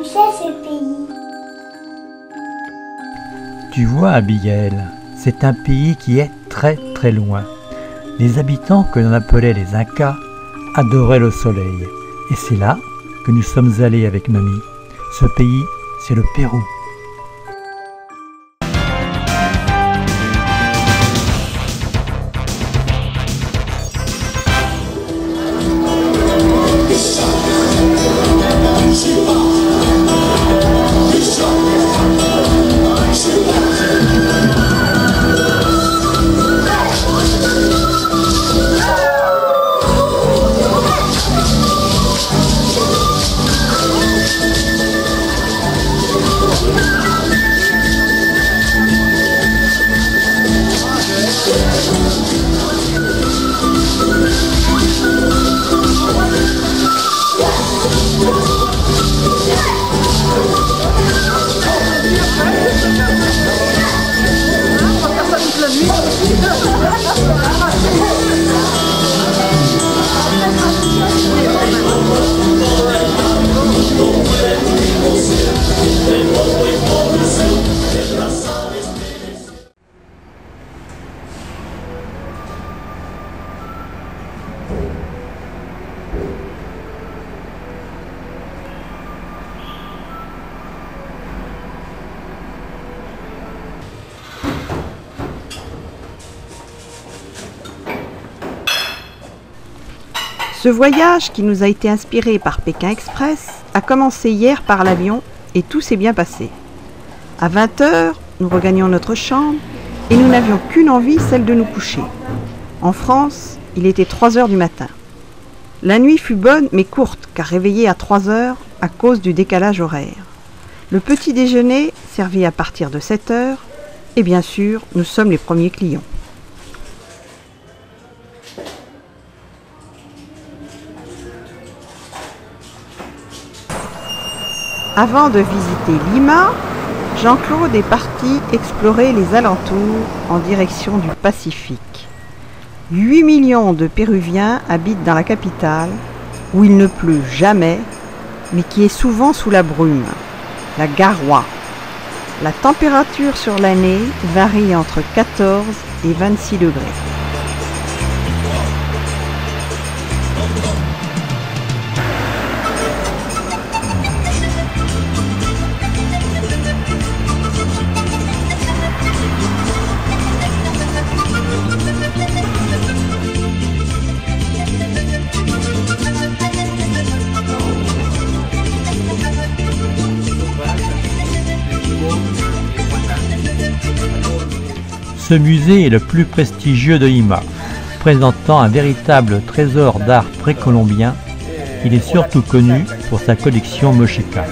c'est ce pays? Tu vois, Abigail, c'est un pays qui est très très loin. Les habitants que l'on appelait les Incas adoraient le soleil. Et c'est là que nous sommes allés avec mamie. Ce pays, c'est le Pérou. Ce voyage, qui nous a été inspiré par Pékin Express, a commencé hier par l'avion et tout s'est bien passé. À 20 h, nous regagnions notre chambre et nous n'avions qu'une envie, celle de nous coucher. En France, il était 3 h du matin. La nuit fut bonne mais courte, car réveillée à 3 h à cause du décalage horaire. Le petit déjeuner servi à partir de 7 h et bien sûr, nous sommes les premiers clients. Avant de visiter Lima, Jean-Claude est parti explorer les alentours en direction du Pacifique. 8 millions de Péruviens habitent dans la capitale, où il ne pleut jamais, mais qui est souvent sous la brume, la Garrois. La température sur l'année varie entre 14 et 26 degrés. Ce musée est le plus prestigieux de Lima, présentant un véritable trésor d'art précolombien. Il est surtout connu pour sa collection Mochica.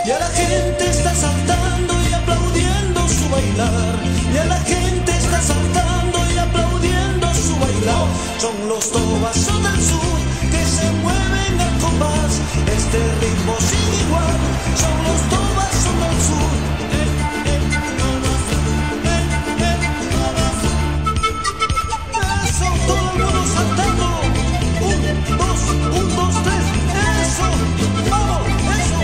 Y a la gente está saltando y aplaudiendo su bailar. Y a la gente está saltando y aplaudiendo su bailar. Son los tobasos del sur que se mueven al compás. Este ritmo sin igual. Son los tobasos del sur. Eso, todo el mundo saltando. 1, 2, 1, 2, 3. Eso, vamos, eso.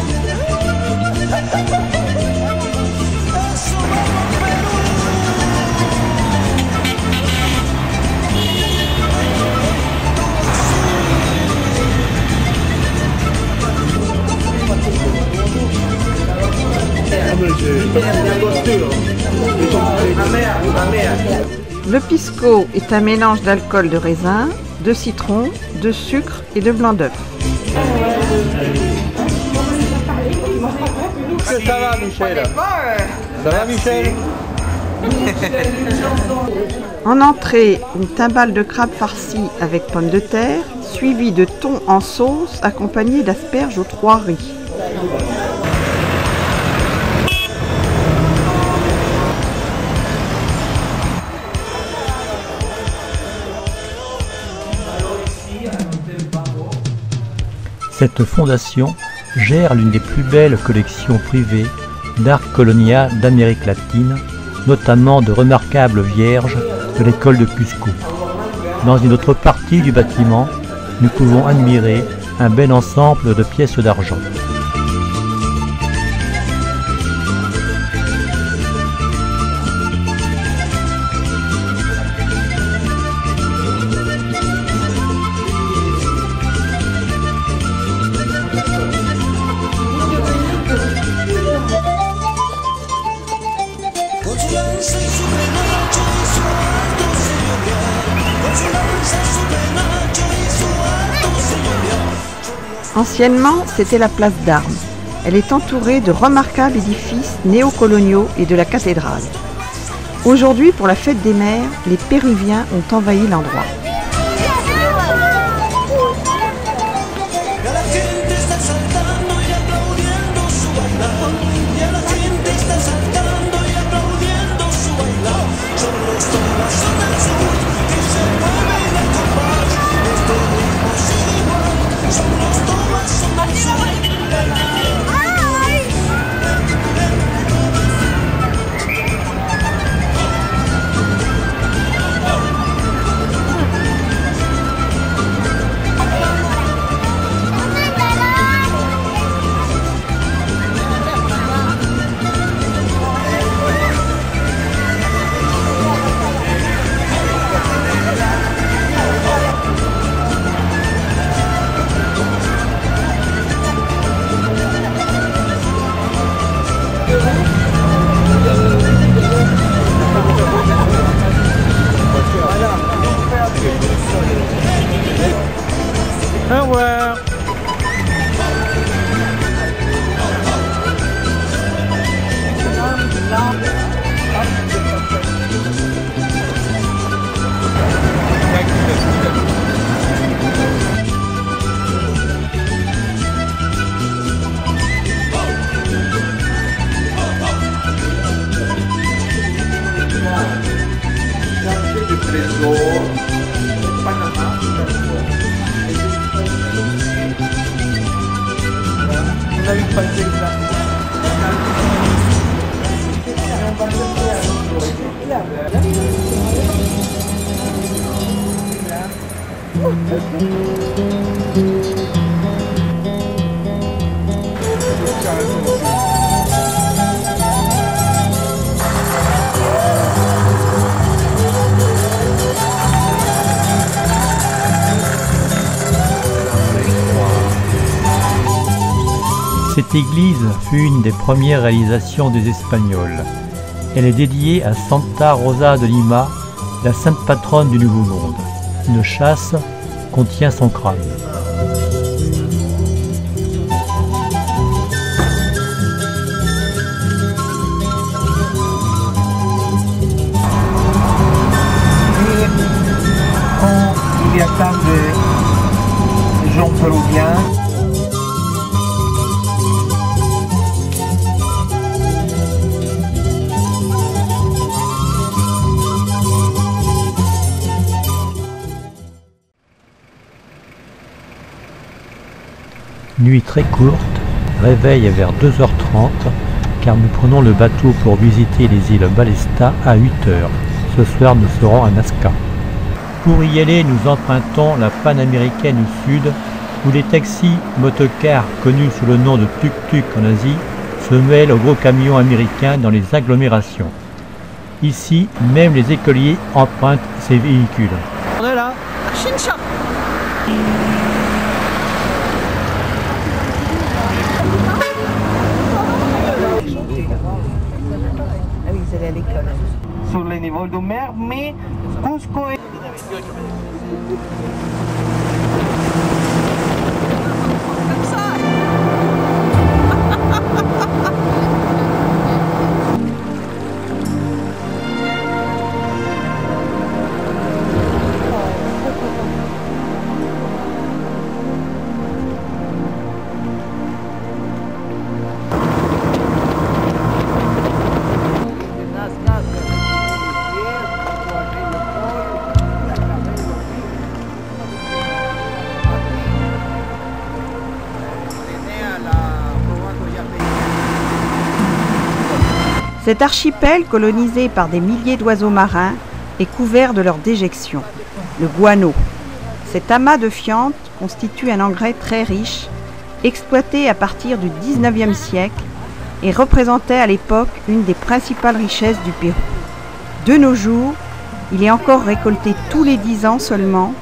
Le pisco est un mélange d'alcool de raisin, de citron, de sucre et de blanc d'œuf. Ça va, Michel? Ça va, Michel? En entrée, une timbale de crabe farci avec pommes de terre, suivie de thon en sauce accompagné d'asperges aux 3 riz. Cette fondation gère l'une des plus belles collections privées d'art colonial d'Amérique latine, notamment de remarquables vierges de l'école de Cusco. Dans une autre partie du bâtiment, nous pouvons admirer un bel ensemble de pièces d'argent. Anciennement, c'était la place d'Armes. Elle est entourée de remarquables édifices néocoloniaux et de la cathédrale. Aujourd'hui, pour la fête des mères, les Péruviens ont envahi l'endroit. Cette église fut une des premières réalisations des Espagnols. Elle est dédiée à Santa Rosa de Lima, la sainte patronne du Nouveau Monde. Une châsse contient son crâne. Quand il y a tant de gens péruviens, Nuit très courte, réveil vers 2h30, car nous prenons le bateau pour visiter les îles Ballesta à 8h. Ce soir, nous serons à Nazca. Pour y aller, nous empruntons la Panaméricaine Sud, où les taxis motocars connus sous le nom de tuk-tuk en Asie se mêlent aux gros camions américains dans les agglomérations. Ici, même les écoliers empruntent ces véhicules. On est là. sur le niveau de mer, mais Cusco est... Cet archipel, colonisé par des milliers d'oiseaux marins, est couvert de leur déjection, le guano. Cet amas de fientes constitue un engrais très riche, exploité à partir du XIXe siècle et représentait à l'époque une des principales richesses du Pérou. De nos jours, il est encore récolté tous les 10 ans seulement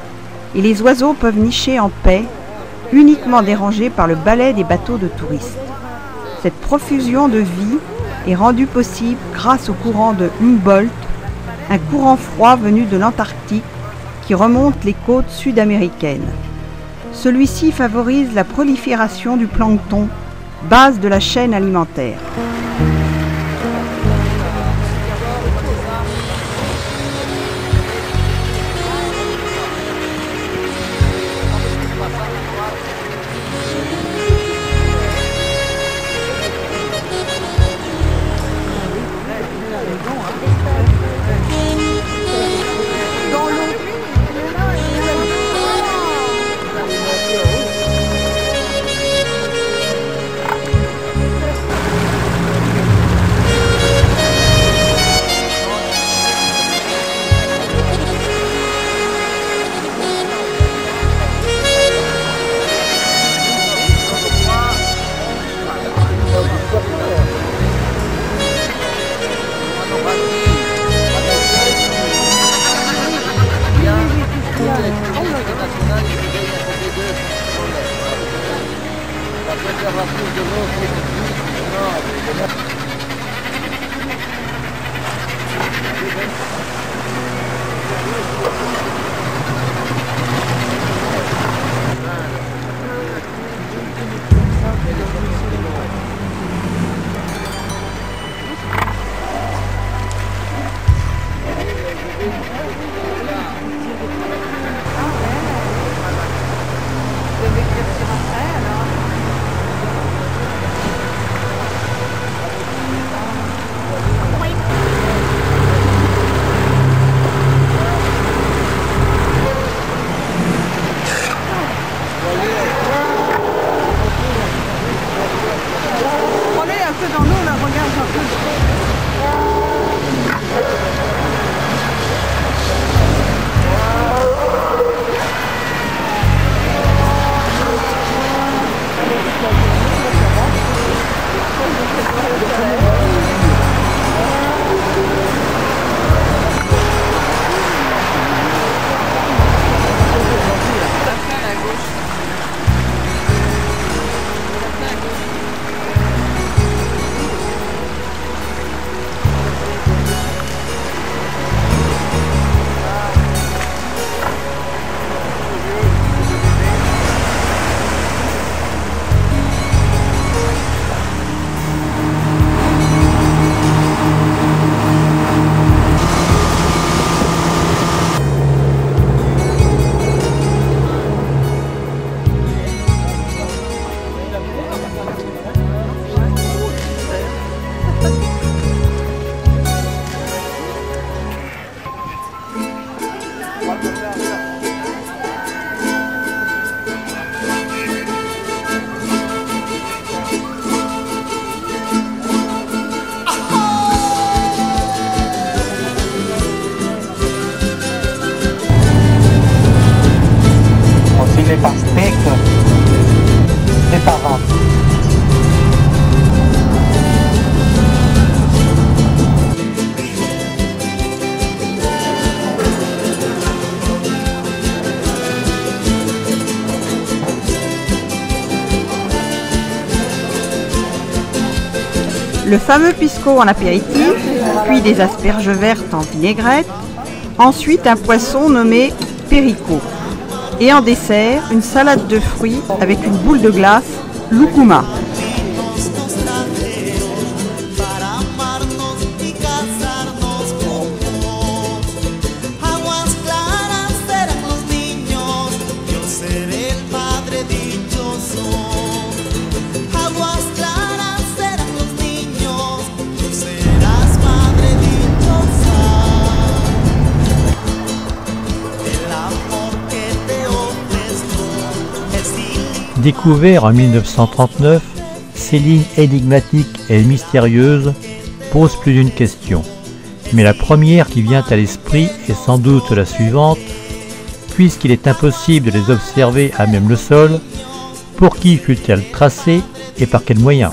et les oiseaux peuvent nicher en paix, uniquement dérangés par le balai des bateaux de touristes. Cette profusion de vie est rendue possible grâce au courant de Humboldt, un courant froid venu de l'Antarctique qui remonte les côtes sud-américaines. Celui-ci favorise la prolifération du plancton, base de la chaîne alimentaire. Les pastèques préparées. Le fameux pisco en apéritif, puis des asperges vertes en vinaigrette, ensuite un poisson nommé perico. Et en dessert, une salade de fruits avec une boule de glace, lucuma. Découvert en 1939, ces lignes énigmatiques et mystérieuses pose plus d'une question. Mais la première qui vient à l'esprit est sans doute la suivante. Puisqu'il est impossible de les observer à même le sol, pour qui fut-elle tracée et par quels moyens?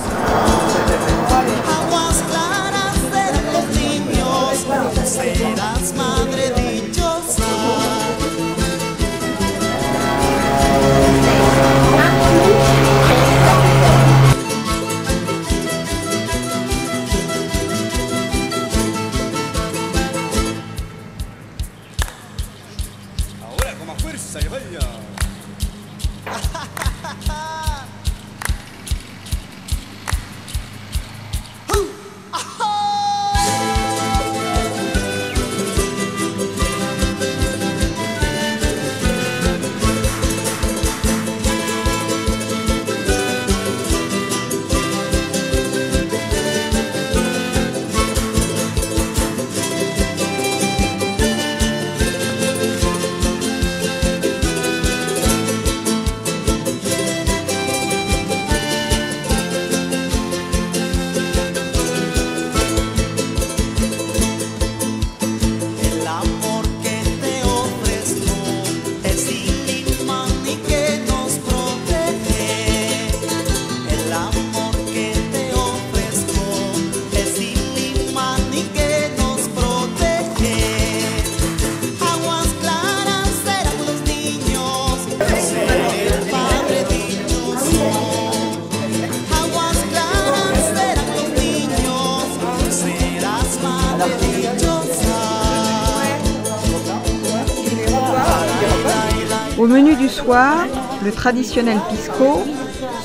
Au menu du soir, le traditionnel pisco,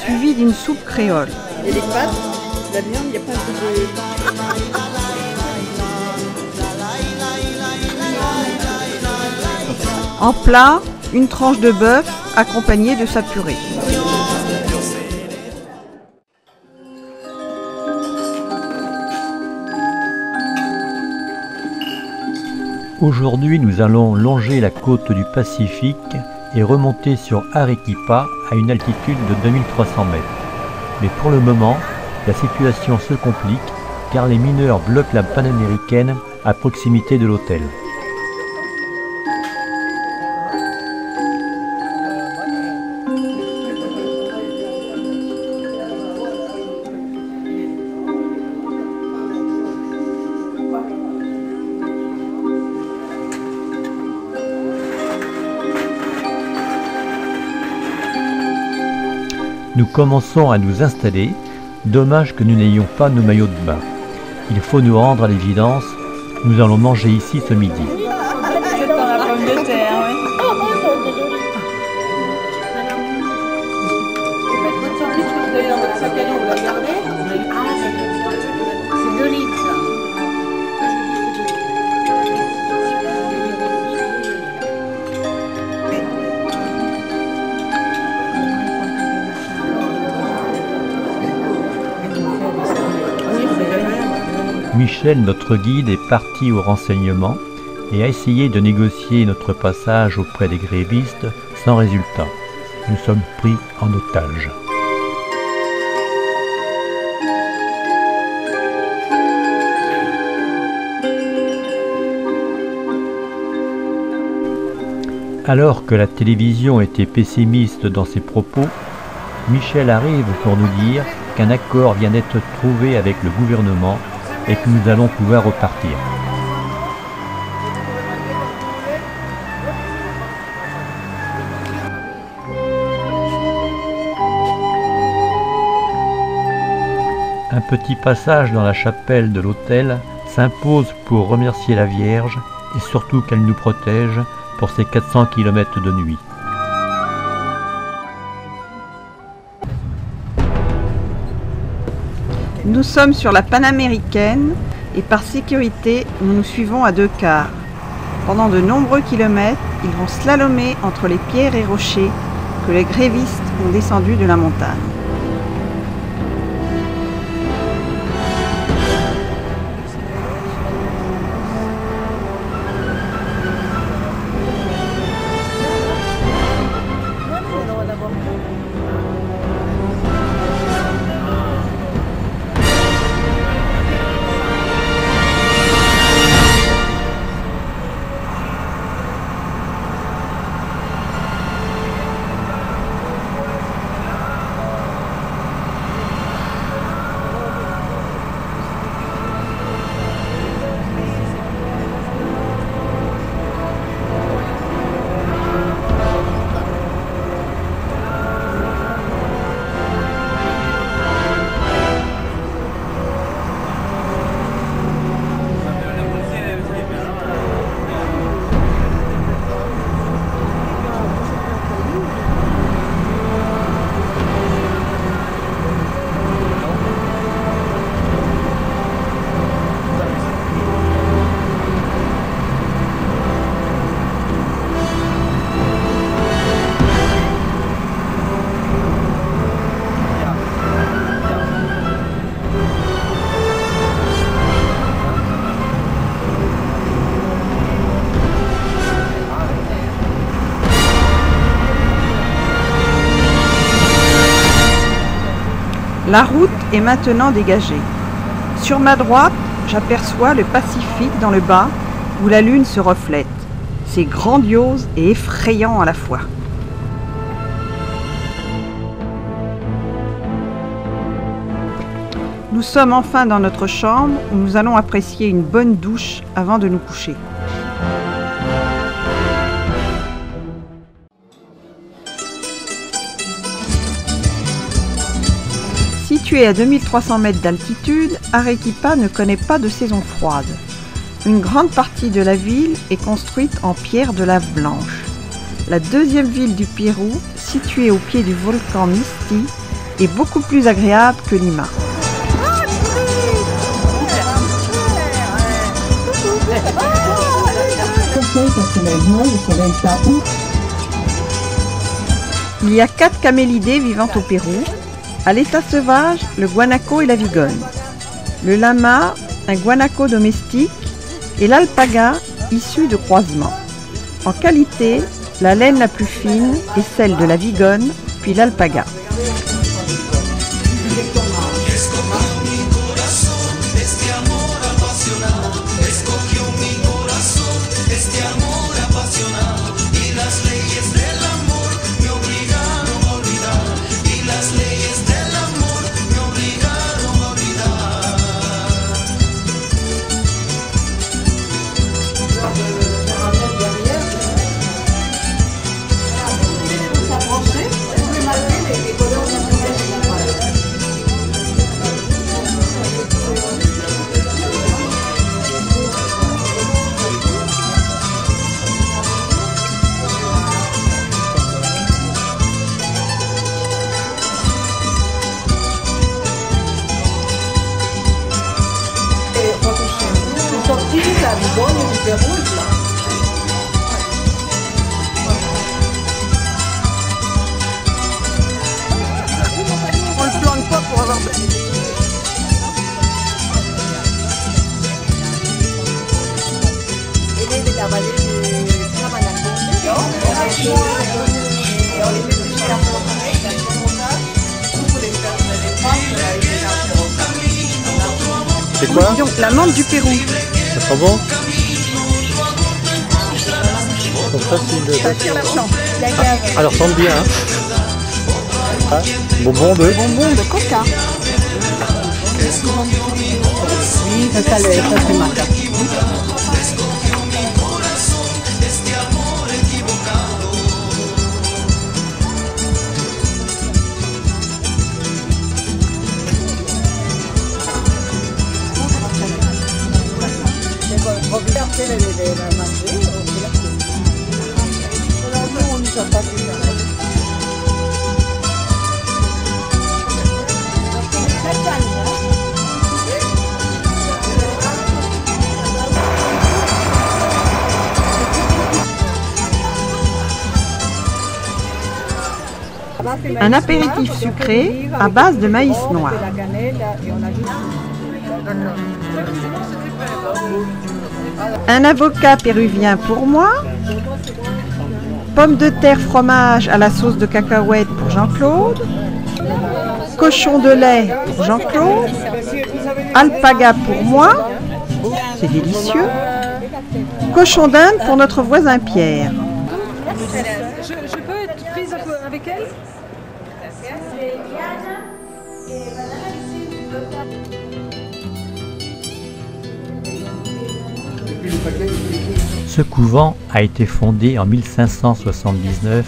suivi d'une soupe créole. Et les pâtes, la viande, il n'y a pas de... En plat, une tranche de bœuf accompagnée de sa purée. Aujourd'hui, nous allons longer la côte du Pacifique et remonter sur Arequipa à une altitude de 2300 mètres. Mais pour le moment, la situation se complique car les mineurs bloquent la panaméricaine à proximité de l'hôtel. Nous commençons à nous installer, dommage que nous n'ayons pas nos maillots de bain. Il faut nous rendre à l'évidence, nous allons manger ici ce midi. C'est dans la pomme de terre, oui. C'est 2 litres. Michel, notre guide, est parti au renseignement et a essayé de négocier notre passage auprès des grévistes sans résultat. Nous sommes pris en otage. Alors que la télévision était pessimiste dans ses propos, Michel arrive pour nous dire qu'un accord vient d'être trouvé avec le gouvernement et que nous allons pouvoir repartir. Un petit passage dans la chapelle de l'hôtel s'impose pour remercier la Vierge et surtout qu'elle nous protège pour ces 400 km de nuit. Nous sommes sur la panaméricaine et par sécurité, nous nous suivons à 2 quarts. Pendant de nombreux kilomètres, ils vont slalomer entre les pierres et rochers que les grévistes ont descendus de la montagne. La route est maintenant dégagée. Sur ma droite, j'aperçois le Pacifique dans le bas où la lune se reflète. C'est grandiose et effrayant à la fois. Nous sommes enfin dans notre chambre où nous allons apprécier une bonne douche avant de nous coucher. Située à 2300 mètres d'altitude, Arequipa ne connaît pas de saison froide. Une grande partie de la ville est construite en pierre de lave blanche. La deuxième ville du Pérou, située au pied du volcan Misti, est beaucoup plus agréable que Lima. Il y a 4 camélidés vivant au Pérou. À l'état sauvage, le guanaco et la vigogne. Le lama, un guanaco domestique, et l'alpaga, issu de croisements. En qualité, la laine la plus fine est celle de la vigogne, puis l'alpaga. On le plante pas pour avoir... C'est quoi? Donc la menthe du Pérou. Ça sent bon? Donc ça c'est Ça tire la chance. Alors sent bien. Hein. Ah, bonbon de... Bonbon de coca. Oui, ça c'est maca. Un apéritif sucré à base de maïs noir. Un avocat péruvien pour moi. Pommes de terre fromage à la sauce de cacahuète pour Jean-Claude. Cochon de lait pour Jean-Claude. Alpaga pour moi. C'est délicieux. Cochon d'Inde pour notre voisin Pierre. Je peux être prise avec elle? Ce couvent a été fondé en 1579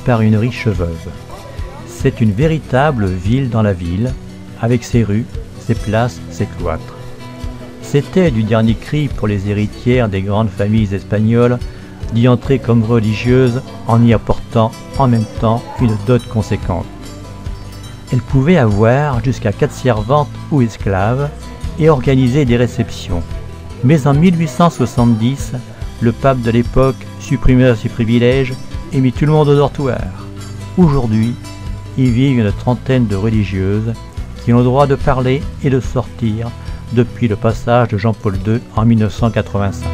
par une riche veuve. C'est une véritable ville dans la ville, avec ses rues, ses places, ses cloîtres. C'était du dernier cri pour les héritières des grandes familles espagnoles d'y entrer comme religieuses en y apportant en même temps une dot conséquente. Elles pouvaient avoir jusqu'à 4 servantes ou esclaves et organiser des réceptions. Mais en 1870, le pape de l'époque supprima ces privilèges et mit tout le monde au dortoir. Aujourd'hui, y vivent une trentaine de religieuses qui ont le droit de parler et de sortir depuis le passage de Jean-Paul II en 1985.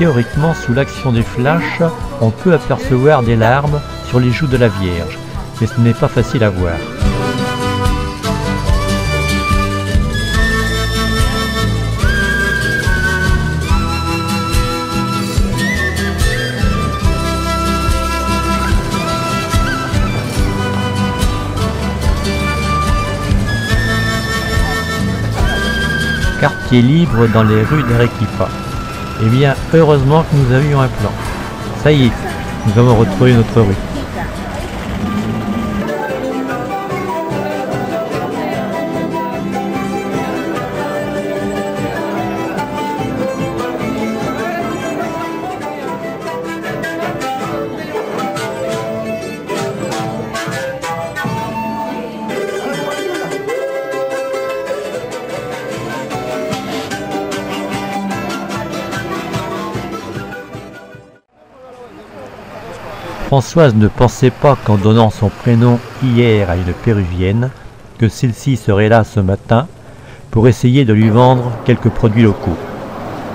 théoriquement, sous l'action des flashs, on peut apercevoir des larmes sur les joues de la Vierge, mais ce n'est pas facile à voir. Quartier libre dans les rues d'Arequipa. Eh bien, heureusement que nous avions un plan. Ça y est, nous avons retrouvé notre rue. Françoise ne pensait pas qu'en donnant son prénom hier à une péruvienne, que celle-ci serait là ce matin pour essayer de lui vendre quelques produits locaux.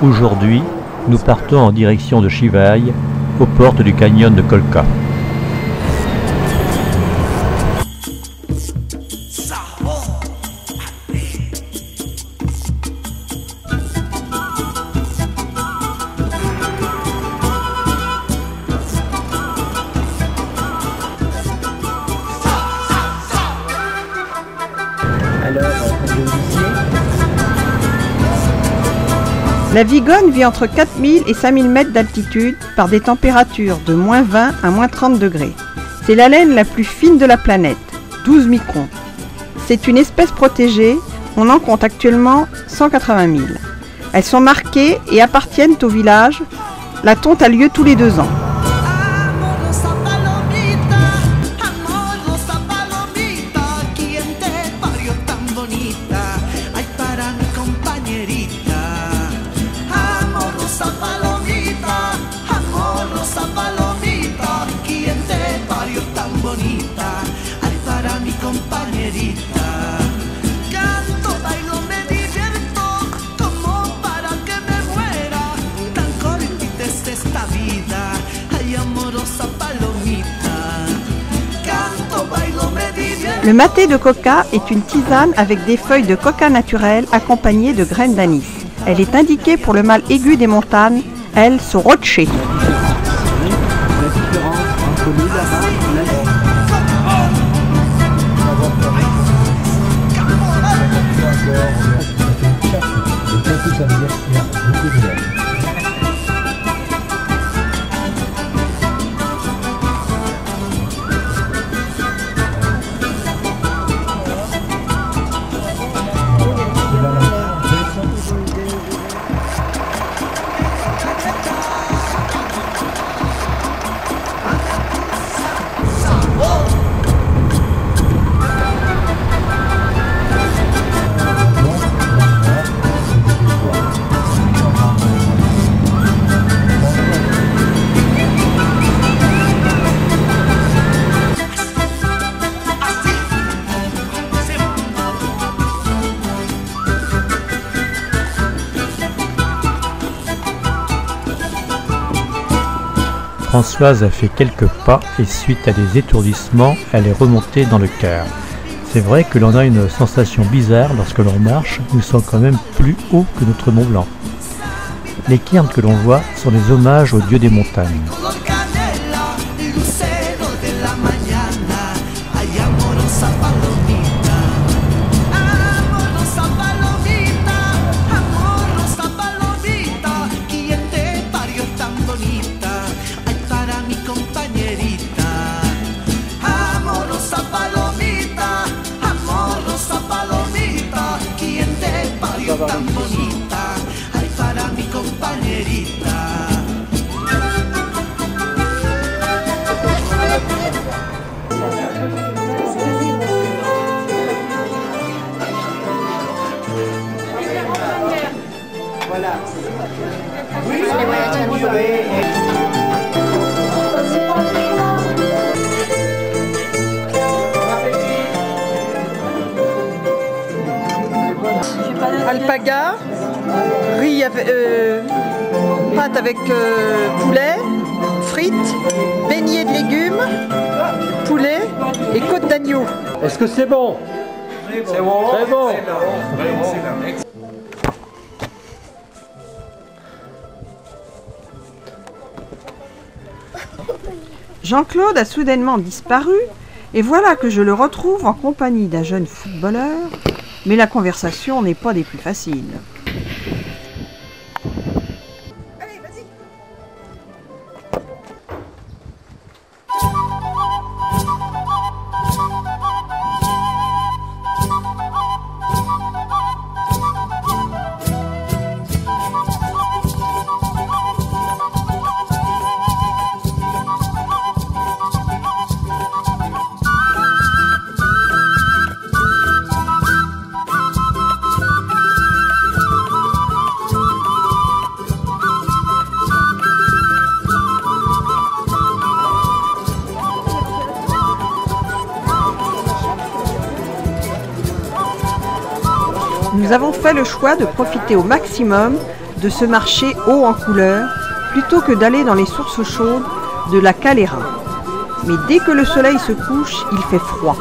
Aujourd'hui, nous partons en direction de Chivaï, aux portes du canyon de Colca. La Vigonne vit entre 4000 et 5000 mètres d'altitude par des températures de moins 20 à moins 30 degrés. C'est la laine la plus fine de la planète, 12 microns. C'est une espèce protégée, on en compte actuellement 180 000. Elles sont marquées et appartiennent au village. La tonte a lieu tous les 2 ans. Le maté de coca est une tisane avec des feuilles de coca naturelles accompagnées de graines d'anis. Elle est indiquée pour le mal aigu des montagnes, elle se rocher. Françoise a fait quelques pas et suite à des étourdissements, elle est remontée dans le car. C'est vrai que l'on a une sensation bizarre lorsque l'on marche, nous sommes quand même plus haut que notre Mont Blanc. Les cairns que l'on voit sont des hommages aux dieux des montagnes. Alpaga, riz Pâte avec poulet, frites, beignets de légumes, poulet et côte d'agneau. Est-ce que c'est bon? C'est bon. Très bon. Jean-Claude a soudainement disparu et voilà que je le retrouve en compagnie d'un jeune footballeur, mais la conversation n'est pas des plus faciles. Nous avons fait le choix de profiter au maximum de ce marché haut en couleurs plutôt que d'aller dans les sources chaudes de la Calera. Mais dès que le soleil se couche, il fait froid.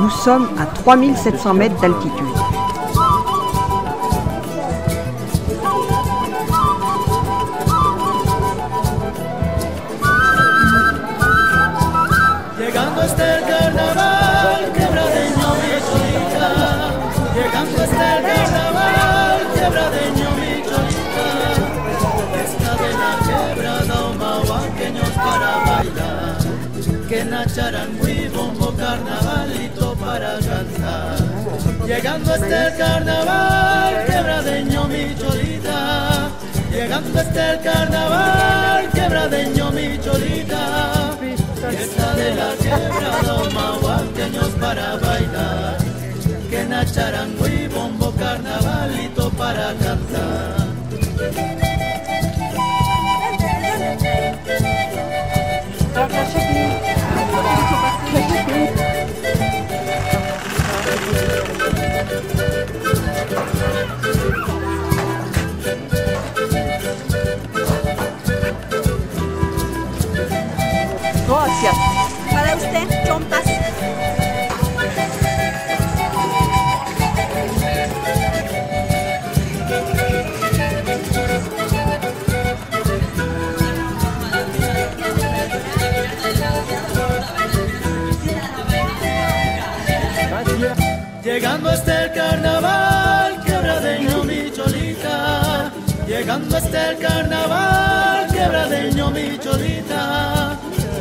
Nous sommes à 3700 mètres d'altitude. Llegando hasta el carnaval, quebradeño mi cholita. Llegando hasta el carnaval, quebradeño mi cholita. Esta de la quebrada, mahuaqueños para bailar. Que nacharango y bombo, carnavalito para cantar. Llegando hasta el carnaval, quebradeño mi cholita. Llegando hasta el carnaval, quebradeño mi cholita. Esta de la quebrada, mahuaqueños para bailar. Que nacharango y bombo, carnavalito para cantar. Gracias. Para usted, chompas. Llegando hasta el carnaval, quebradeño mi cholita. Llegando hasta el carnaval, quebradeño mi cholita.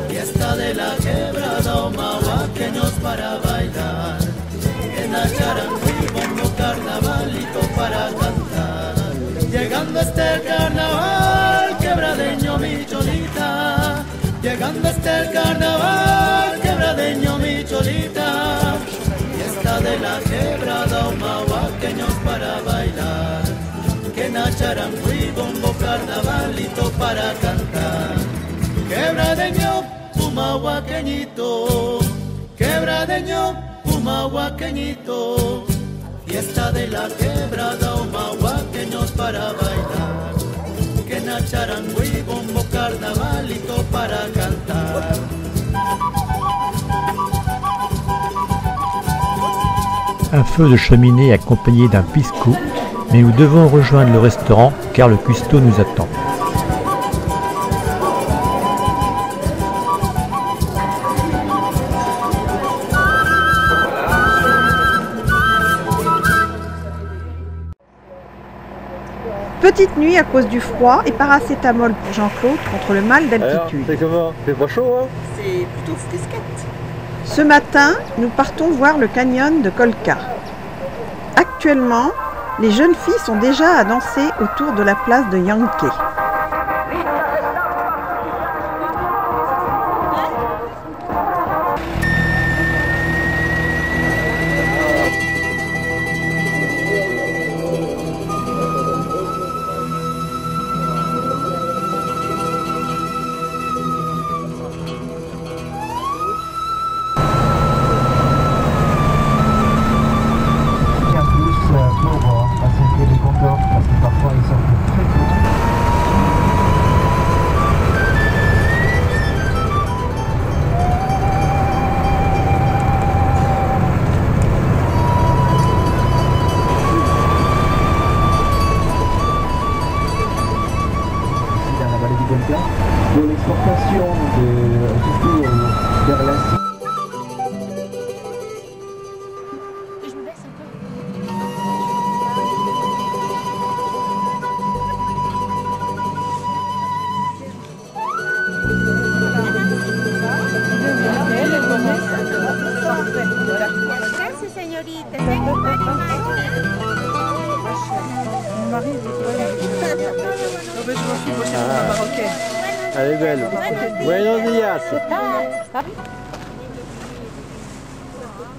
Fiesta de la quebrada, mahuaqueños para bailar. Que nacharango y bombo, carnavalito para cantar. Llegando hasta el carnaval, quebradeño mi cholita. Llegando hasta el carnaval, quebradeño mi cholita. Fiesta de la quebrada, mahuaqueños para bailar. Que nacharango y bombo, carnavalito para cantar. Quebradeño, mahuaqueñito. Quebradeño, mahuaqueñito. Fiesta de la quebrada, mahuaqueños para bailar. Que nacharango y bombo, carnavalito para cantar. Un feu de cheminée accompagné d'un pisco, mais nous devons rejoindre le restaurant car le cuistot nous attend. Petite nuit à cause du froid et paracétamol pour Jean-Claude contre le mal d'altitude. C'est comment? C'est pas chaud, hein? C'est plutôt frisquette. Ce matin, nous partons voir le canyon de Colca. Actuellement, les jeunes filles sont déjà à danser autour de la place de Yankee. Gracias, señorita. Thank you very much. Mon mari est non, mais je m'en suis bossé pour la marocaine. Elle est belle. Buenos días.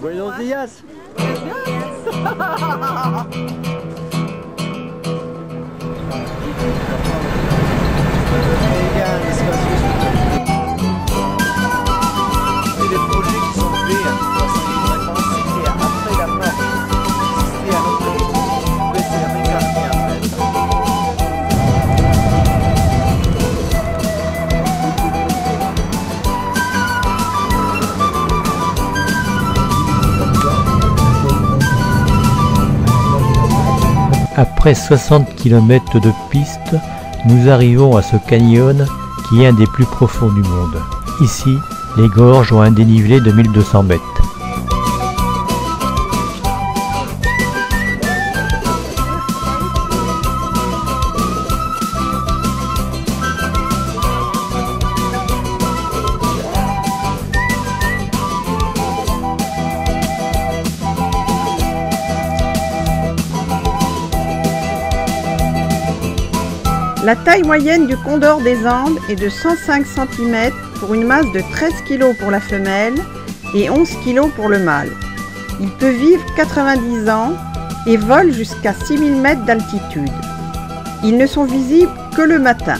Buenos días. Et les projets qui sont faits, de toute façon, ils vont être cités après la mort. Cités à notre vie. C'est réincarné en fait. Après 60 km de piste, nous arrivons à ce canyon qui est un des plus profonds du monde. Ici, les gorges ont un dénivelé de 1200 mètres. La taille moyenne du condor des Andes est de 105 cm pour une masse de 13 kg pour la femelle et 11 kg pour le mâle. Il peut vivre 90 ans et vole jusqu'à 6000 mètres d'altitude. Ils ne sont visibles que le matin,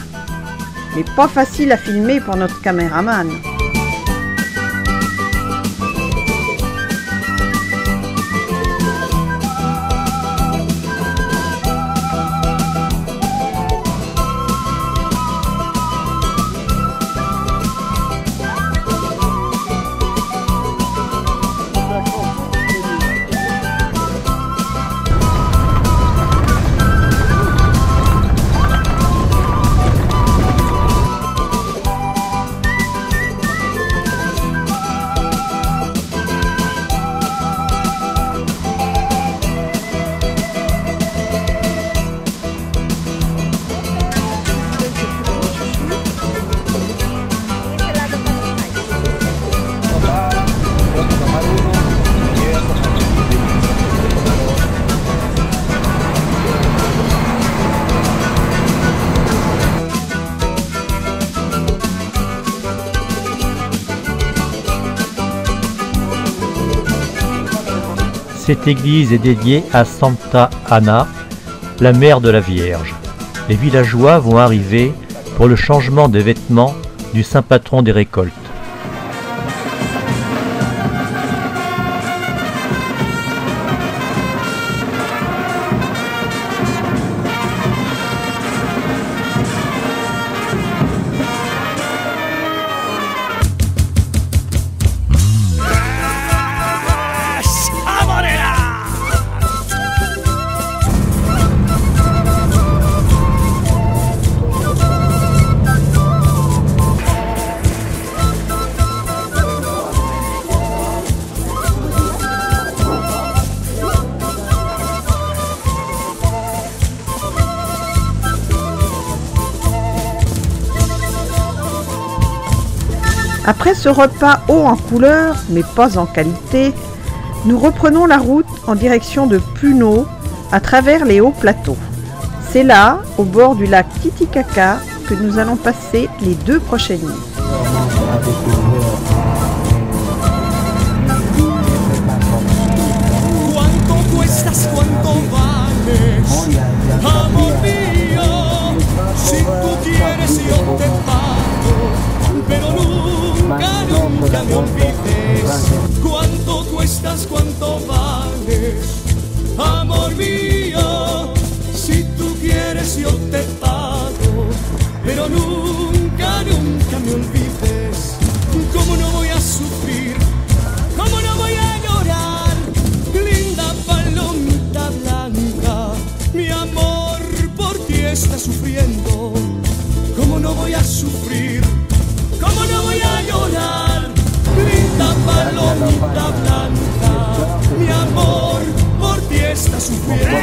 mais pas facile à filmer pour notre caméraman. Cette église est dédiée à Santa Ana, la mère de la Vierge. Les villageois vont arriver pour le changement des vêtements du saint patron des récoltes. Après ce repas haut en couleur, mais pas en qualité, nous reprenons la route en direction de Puno, à travers les hauts plateaux. C'est là, au bord du lac Titicaca, que nous allons passer les 2 prochaines nuits. Cuánto cuestas, cuánto vales, amor mío. Si tú quieres yo te pago, pero nunca, nunca me olvides. Cuánto cuestas, cuánto vales, amor mío. Si tú quieres yo te pago, pero nunca, nunca me olvides. ¿Cómo no voy a sufrir? ¿Cómo no voy a llorar? Linda palomita blanca, mi amor por ti está sufriendo. ¿Cómo no voy a sufrir? ¿Cómo no voy a llorar? Linda palomita blanca, mi amor por ti está sufriendo.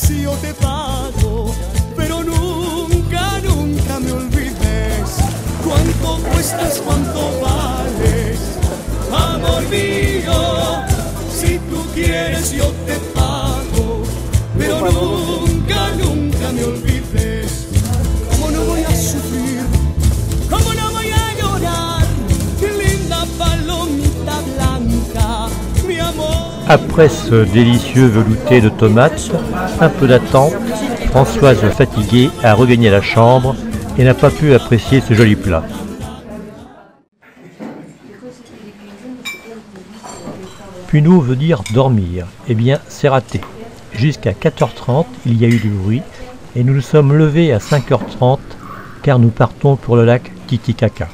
quieres yo te pago, pero nunca, nunca me olvides cuánto cuestas, cuánto vales, amor mío. Si tú quieres yo te pago, pero nunca, nunca me olvides. ¿Cómo no voy a sufrir? ¿Cómo no voy a llorar? Qué linda palomita blanca, mi amor. Après ce délicieux velouté de tomates, un peu d'attente, Françoise, fatiguée, a regagné la chambre et n'a pas pu apprécier ce joli plat. Punot veut dire dormir. Eh bien, c'est raté. Jusqu'à 4h30, il y a eu du bruit et nous nous sommes levés à 5h30 car nous partons pour le lac Titicaca.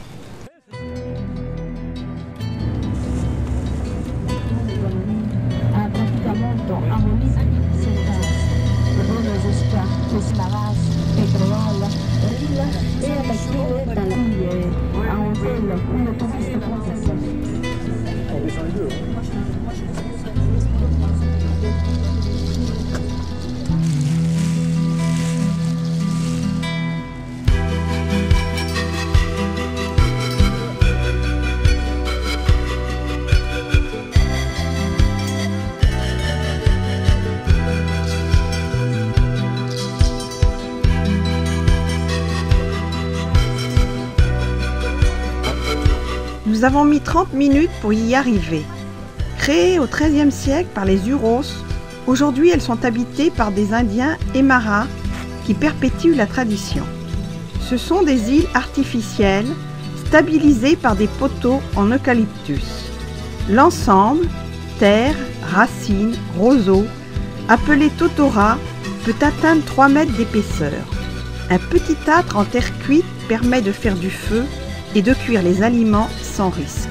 Nous avons mis 30 minutes pour y arriver. Créées au XIIIe siècle par les Huros, aujourd'hui elles sont habitées par des Indiens Aymara qui perpétuent la tradition. Ce sont des îles artificielles stabilisées par des poteaux en eucalyptus. L'ensemble, terre, racines, roseaux, appelé totora, peut atteindre 3 mètres d'épaisseur. Un petit âtre en terre cuite permet de faire du feu et de cuire les aliments sans risque.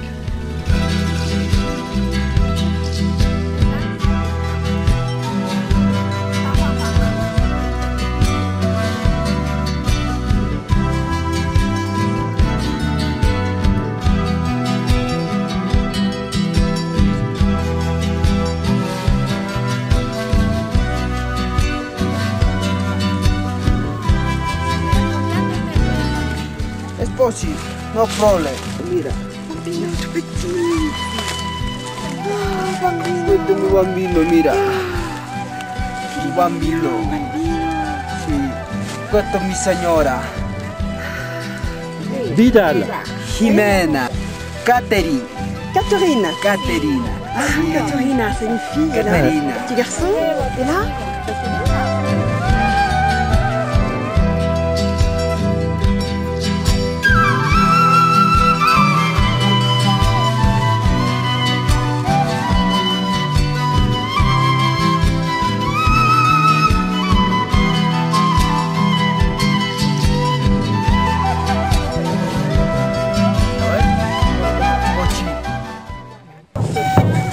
Es possible, no problem. Mira. Questo è il mio bambino, mira. Il bambino. Sì. Questa è mia signora. Vidal. Jimena. Catherine. Catherine. Caterina. Ah, Sì. Catherine, c'est une fille. Caterina. Petit garçon, t'es là?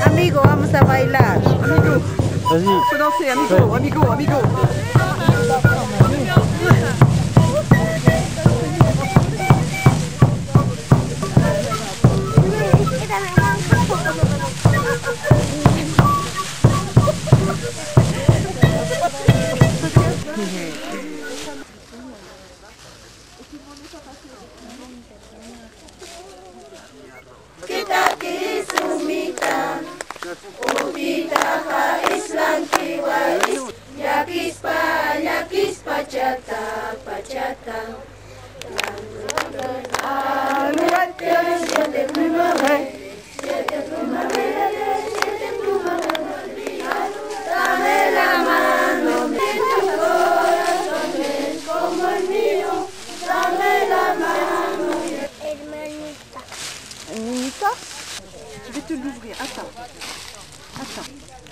Amigo, vamos a bailar. Amigo, Vas-y. faut danser, amigo, amigo, amigo. Je vais te l'ouvrir. Attends.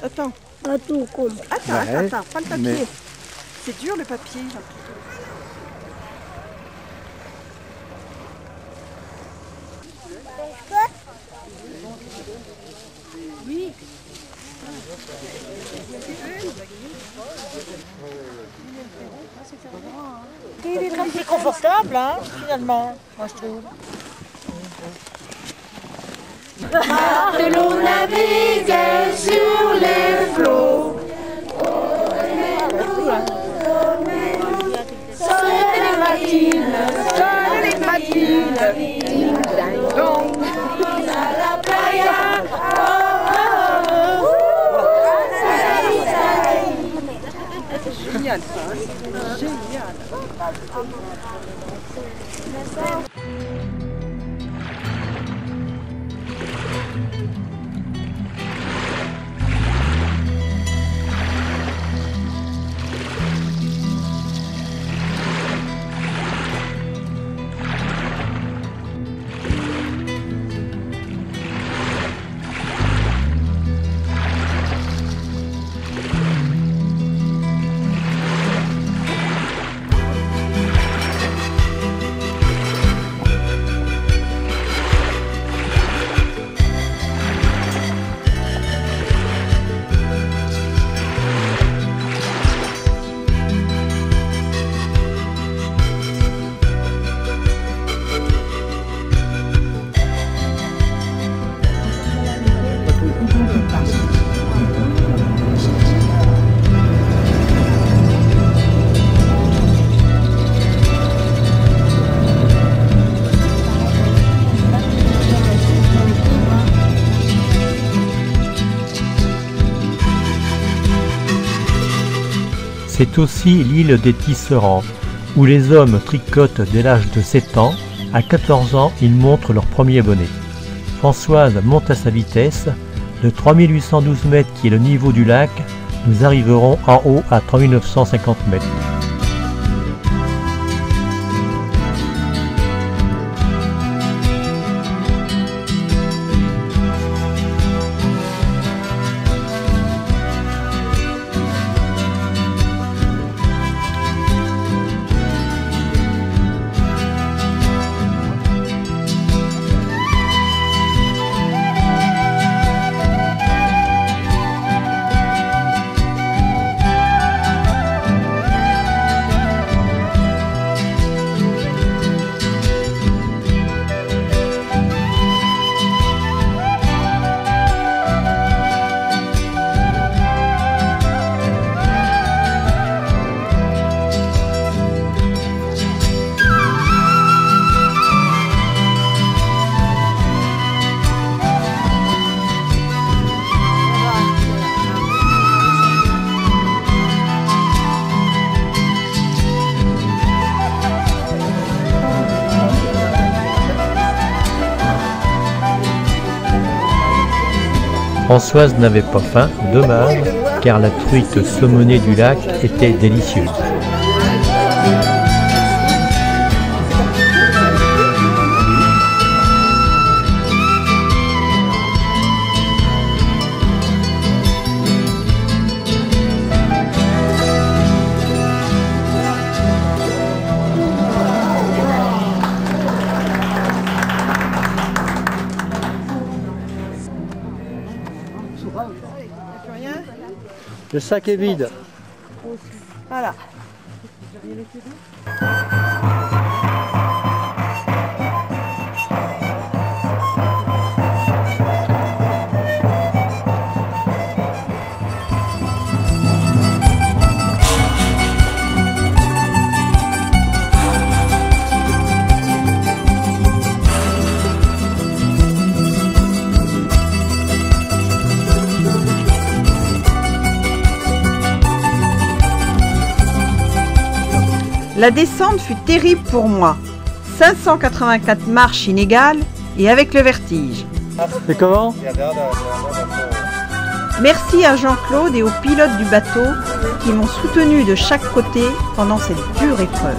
Attends. Attends, pas le papier. mais- C'est dur le papier. Oui. Il est très confortable, hein, finalement, moi je trouve. De l'eau navigue sur les flots. génial ça, hein. Génial. C'est aussi l'île des Tisserands, où les hommes tricotent dès l'âge de 7 ans. À 14 ans, ils montrent leur premier bonnet. Françoise monte à sa vitesse. De 3812 mètres, qui est le niveau du lac, nous arriverons en haut à 3950 mètres. Françoise n'avait pas faim, dommage, car la truite saumonée du lac était délicieuse. Le sac est vide. Voilà. La descente fut terrible pour moi. 584 marches inégales et avec le vertige. C'est comment? Merci à Jean-Claude et aux pilotes du bateau qui m'ont soutenu de chaque côté pendant cette dure épreuve.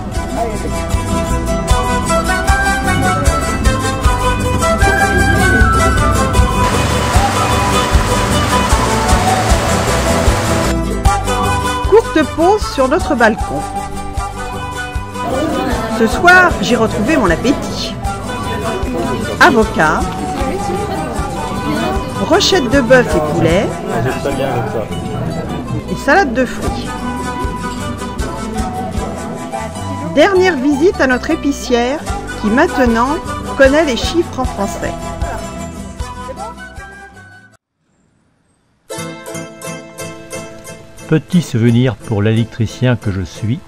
Courte pause sur notre balcon. Ce soir, j'ai retrouvé mon appétit. Avocat, brochettes de bœuf et poulet, et salade de fruits. Dernière visite à notre épicière qui maintenant connaît les chiffres en français. Petit souvenir pour l'électricien que je suis.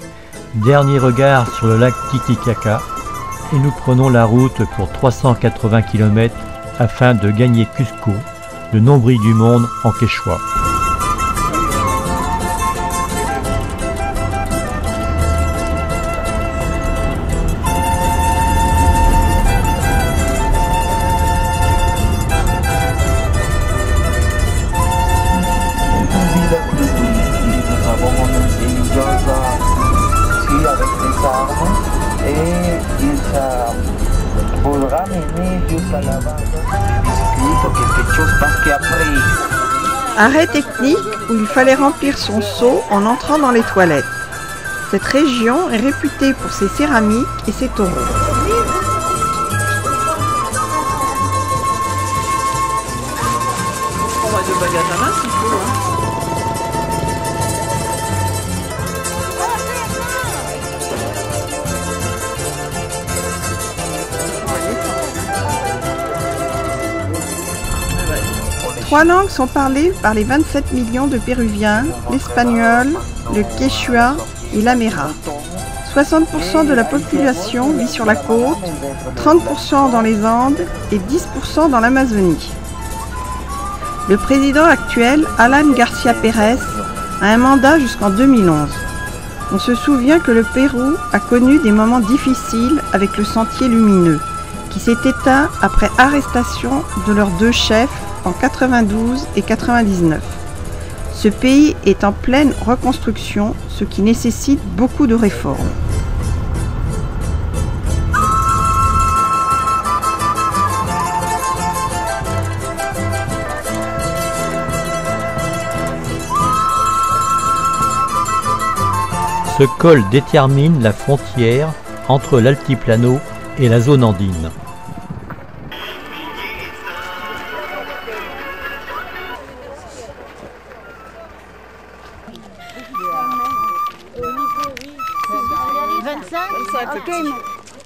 Dernier regard sur le lac Titicaca et nous prenons la route pour 380 km afin de gagner Cusco, le nombril du monde en quechua. aussi avec des armes et il voudra mener jusqu'à là-bas quelque chose parce qu'après... Arrêt technique où il fallait remplir son seau en entrant dans les toilettes. Cette région est réputée pour ses céramiques et ses taureaux. On va de bagages à main s'il faut. Trois langues sont parlées par les 27 millions de Péruviens, l'espagnol, le quechua et l'amera. 60% de la population vit sur la côte, 30% dans les Andes et 10% dans l'Amazonie. Le président actuel, Alan García Pérez, a un mandat jusqu'en 2011. On se souvient que le Pérou a connu des moments difficiles avec le Sentier lumineux, qui s'est éteint après arrestation de leurs deux chefs en 92 et 99. Ce pays est en pleine reconstruction, ce qui nécessite beaucoup de réformes. Ce col détermine la frontière entre l'altiplano et la zone andine.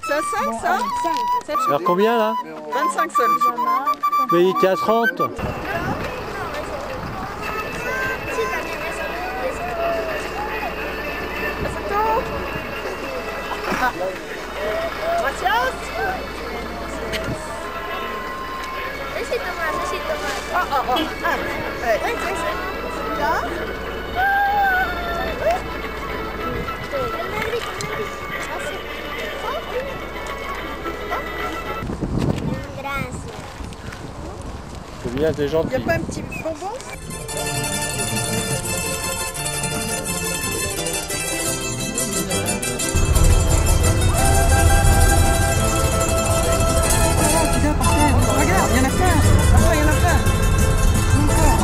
Ça 5 ça? Alors combien là? 25 sols. Mais il était à 30. Gracias. C'est bien, c'est gentil. Il n'y a pas un petit bonbon? Regarde, il y en a plein. Après, il y en a plein. Encore.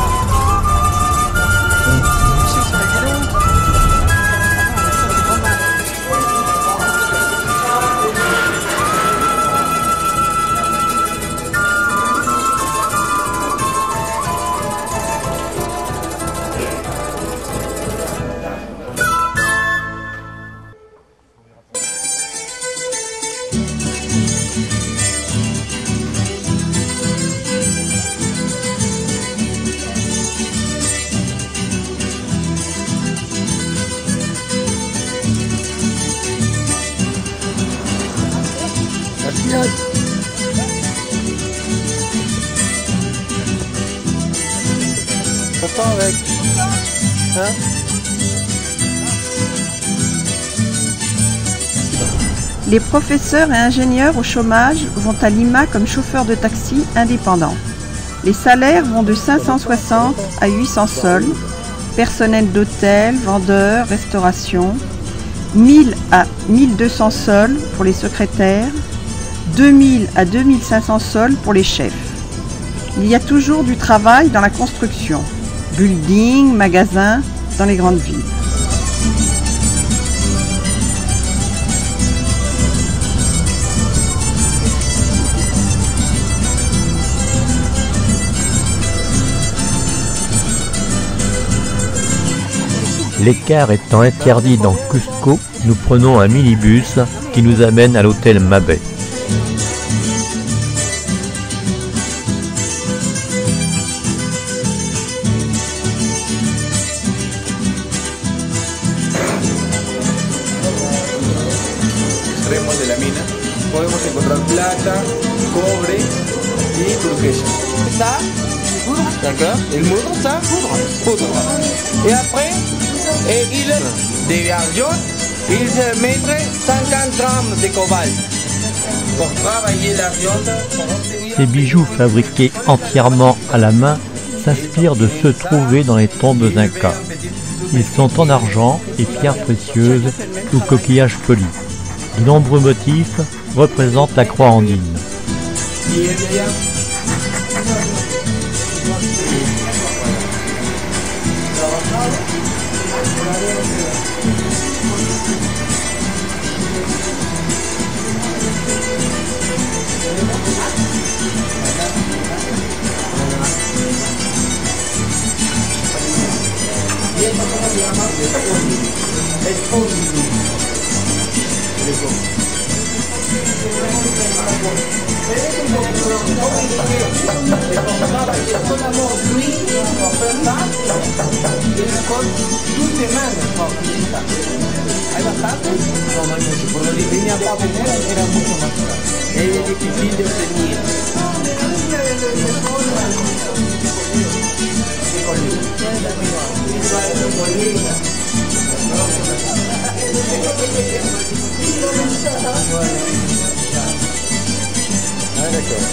C'est rigolo. Ça, c'est pas mal. Content avec. Hein? Les professeurs et ingénieurs au chômage vont à Lima comme chauffeurs de taxi indépendants. Les salaires vont de 560 à 800 sols, personnel d'hôtel, vendeurs, restauration, 1000 à 1200 sols pour les secrétaires, 2000 à 2500 sols pour les chefs. Il y a toujours du travail dans la construction, building, magasins, dans les grandes villes. L'écart étant interdit dans Cusco, nous prenons un minibus qui nous amène à l'hôtel Mabé. Extremos de la mina podemos encontrar plata, cobre y turquesa. Ça, d'accord? El mudro, ça, poudre. Et après, il de argent, il se mettrait 50 grammes de cobalt pour travailler l'argent. Ces bijoux fabriqués entièrement à la main s'inspirent de ceux trouvés dans les tombes incas. Ils sont en argent et pierres précieuses ou coquillages polis. De nombreux motifs représentent la croix andine. ¿Hay bastante? No, no hay mucho. Por lo que tenía para vender era mucho más caro. Es difícil de obtener. Ah d'accord.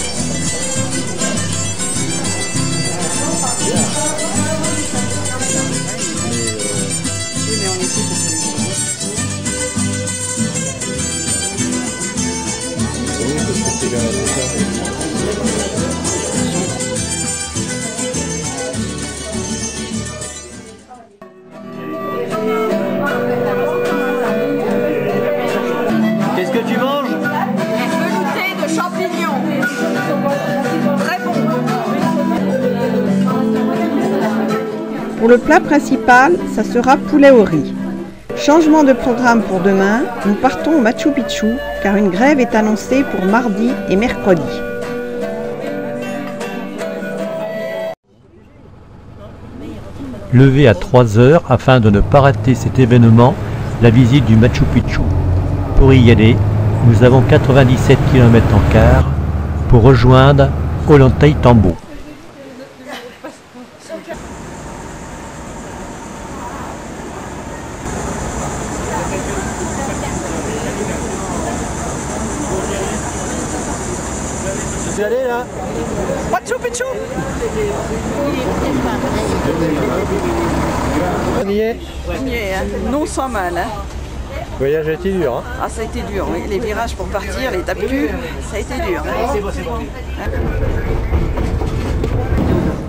Qu'est-ce que tu manges? Velouté de champignons. Très bon. Pour le plat principal, ça sera poulet au riz. Changement de programme pour demain, nous partons au Machu Picchu car une grève est annoncée pour mardi et mercredi. Levé à 3 heures afin de ne pas rater cet événement, la visite du Machu Picchu. Pour y aller, nous avons 97 km en quart pour rejoindre Ollantaytambo. Tu es allé là? Machu Picchu. On y est? On y est, hein. Non sans mal. Hein. Le voyage a été dur. Hein? Ah, ça a été dur. Oui. Les virages pour partir, les tapis, ça a été dur. Hein.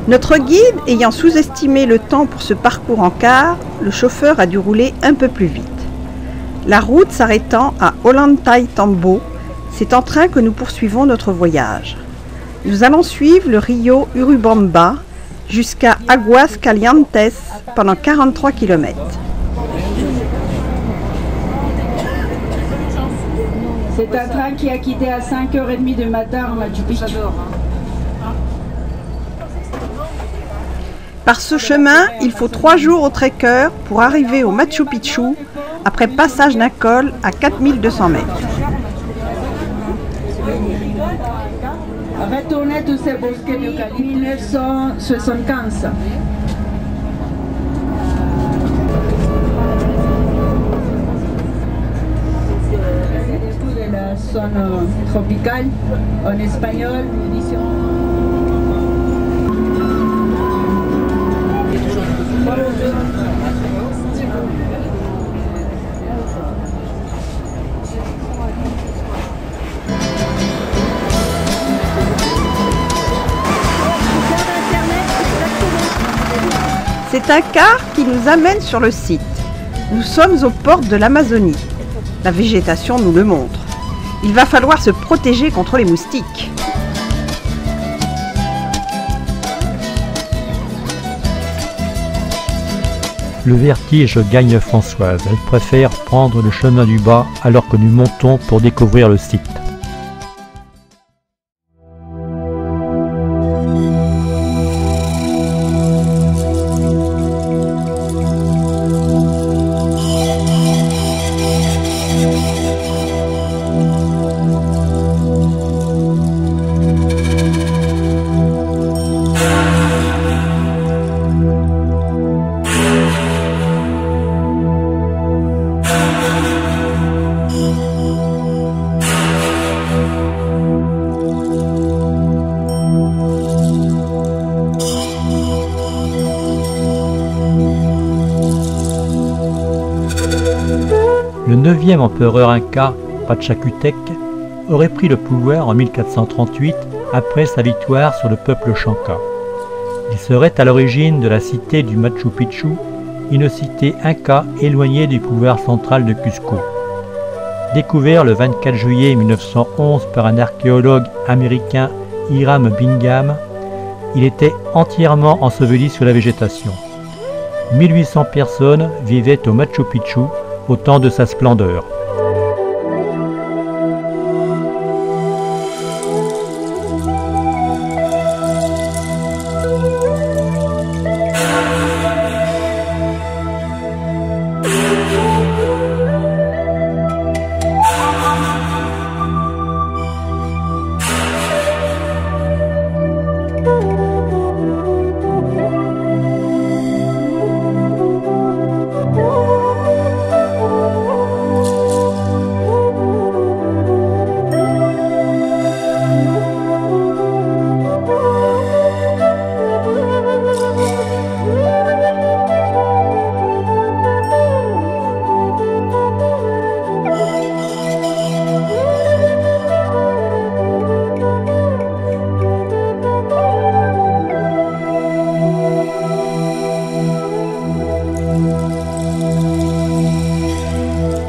Notre guide ayant sous-estimé le temps pour ce parcours en car, le chauffeur a dû rouler un peu plus vite. La route s'arrêtant à Ollantaytambo, c'est en train que nous poursuivons notre voyage. Nous allons suivre le Rio Urubamba jusqu'à Aguas Calientes pendant 43 km. C'est un train qui a quitté à 5h30 du matin à Machu Picchu. Par ce chemin, il faut 3 jours au trekker pour arriver au Machu Picchu après passage d'un col à 4200 mètres. Retourner tous ces bosquets d'eucalyptus 1975. De la zone tropicale en espagnol, édition. C'est un car qui nous amène sur le site. Nous sommes aux portes de l'Amazonie. La végétation nous le montre. Il va falloir se protéger contre les moustiques. Le vertige gagne Françoise. Elle préfère prendre le chemin du bas alors que nous montons pour découvrir le site. Le 9e empereur inca, Pachacutec, aurait pris le pouvoir en 1438 après sa victoire sur le peuple chanca. Il serait à l'origine de la cité du Machu Picchu, une cité inca éloignée du pouvoir central de Cusco. Découvert le 24 juillet 1911 par un archéologue américain, Hiram Bingham, il était entièrement enseveli sous la végétation. 1800 personnes vivaient au Machu Picchu au temps de sa splendeur.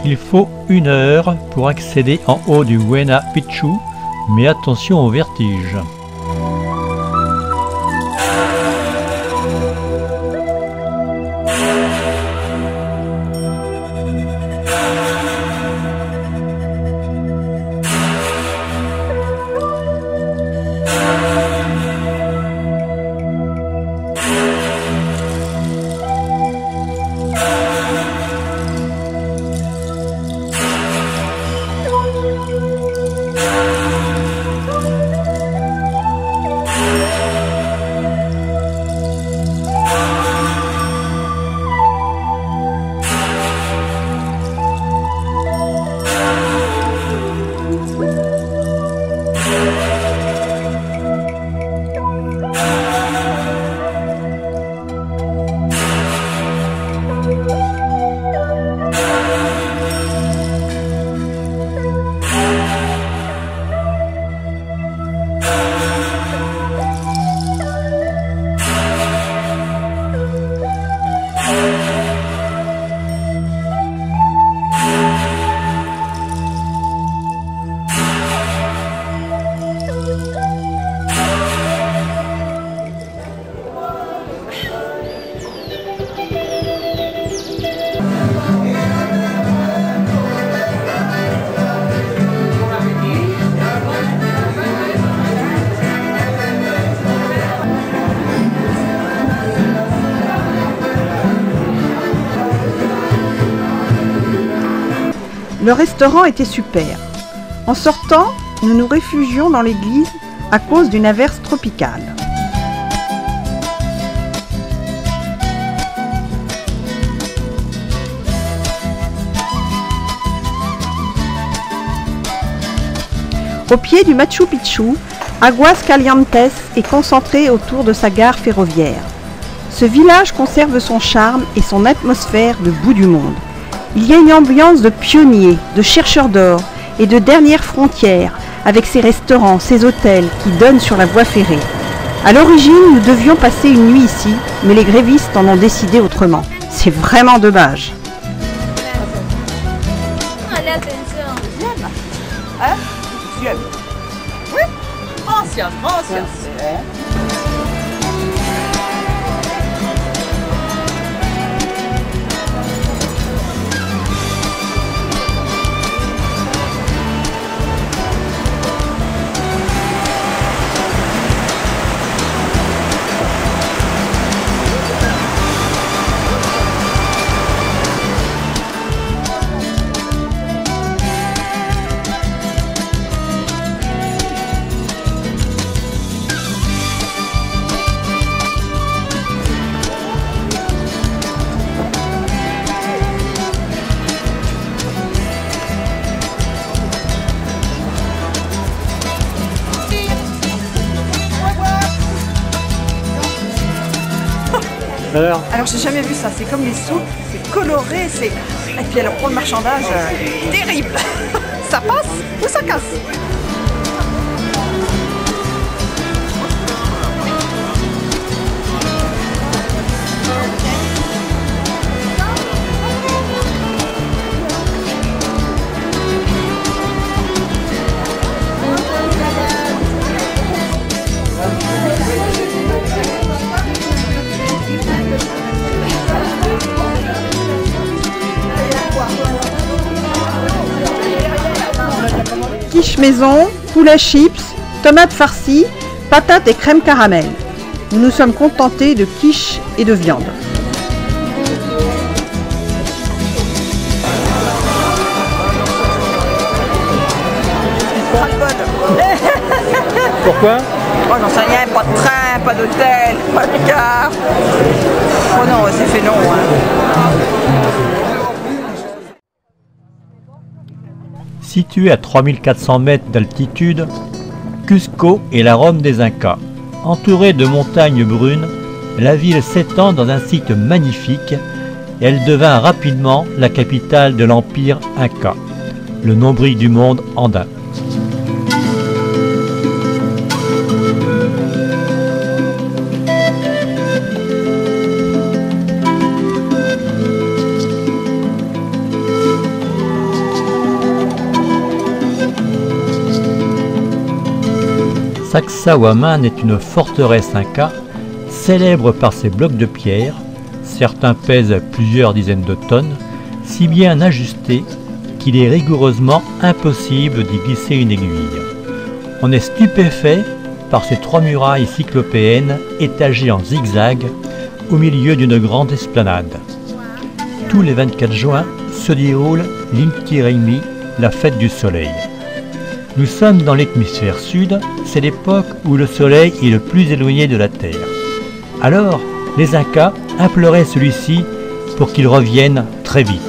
Il faut 1 heure pour accéder en haut du Huayna Picchu, mais attention au vertige. Le restaurant était super. En sortant, nous nous réfugions dans l'église à cause d'une averse tropicale. Au pied du Machu Picchu, Aguascalientes est concentré autour de sa gare ferroviaire. Ce village conserve son charme et son atmosphère de bout du monde. Il y a une ambiance de pionniers, de chercheurs d'or et de dernière frontière, avec ses restaurants, ses hôtels qui donnent sur la voie ferrée. À l'origine, nous devions passer une nuit ici, mais les grévistes en ont décidé autrement. C'est vraiment dommage. Oui, gracias, gracias. Alors j'ai jamais vu ça, c'est comme les soupes, c'est coloré, c'est Et puis alors pour le marchandage, terrible. Ça passe ou ça casse. Quiche maison, poulet chips, tomates farcies, patates et crème caramel. Nous nous sommes contentés de quiche et de viande. Pourquoi? Oh j'en sais rien, pas de train, pas d'hôtel, pas de car. Oh non, c'est fait non. Située à 3400 mètres d'altitude, Cusco est la Rome des Incas. Entourée de montagnes brunes, la ville s'étend dans un site magnifique et elle devint rapidement la capitale de l'Empire Inca, le nombril du monde andin. Sacsayhuamán est une forteresse inca, célèbre par ses blocs de pierre, certains pèsent plusieurs dizaines de tonnes, si bien ajustés qu'il est rigoureusement impossible d'y glisser une aiguille. On est stupéfait par ces 3 murailles cyclopéennes étagées en zigzag au milieu d'une grande esplanade. Tous les 24 juin se déroule l'Inti Raymi, la fête du soleil. Nous sommes dans l'hémisphère sud, c'est l'époque où le soleil est le plus éloigné de la Terre. Alors, les Incas imploraient celui-ci pour qu'il revienne très vite.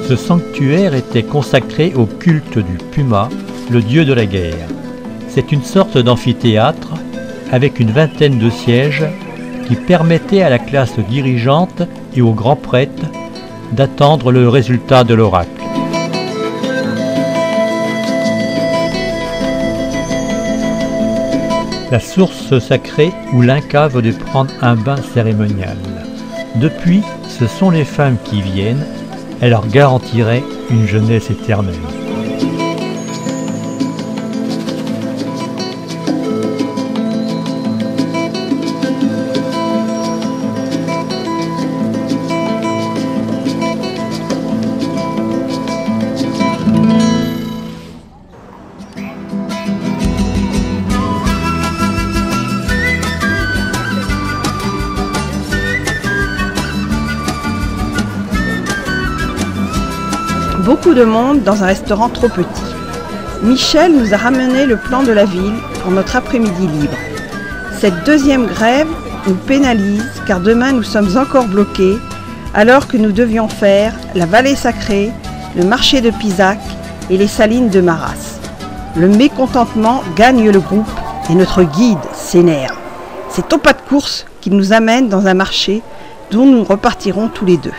Ce sanctuaire était consacré au culte du Puma, le dieu de la guerre. C'est une sorte d'amphithéâtre avec une vingtaine de sièges qui permettait à la classe dirigeante et aux grands prêtres d'attendre le résultat de l'oracle. La source sacrée où l'Inca venait prendre un bain cérémonial. Depuis, ce sont les femmes qui viennent, elle leur garantirait une jeunesse éternelle. Beaucoup de monde dans un restaurant trop petit. Michel nous a ramené le plan de la ville pour notre après-midi libre. Cette deuxième grève nous pénalise car demain nous sommes encore bloqués alors que nous devions faire la vallée sacrée, le marché de Pisac et les salines de Maras. Le mécontentement gagne le groupe et notre guide s'énerve. C'est au pas de course qu'il nous amène dans un marché dont nous repartirons tous les deux.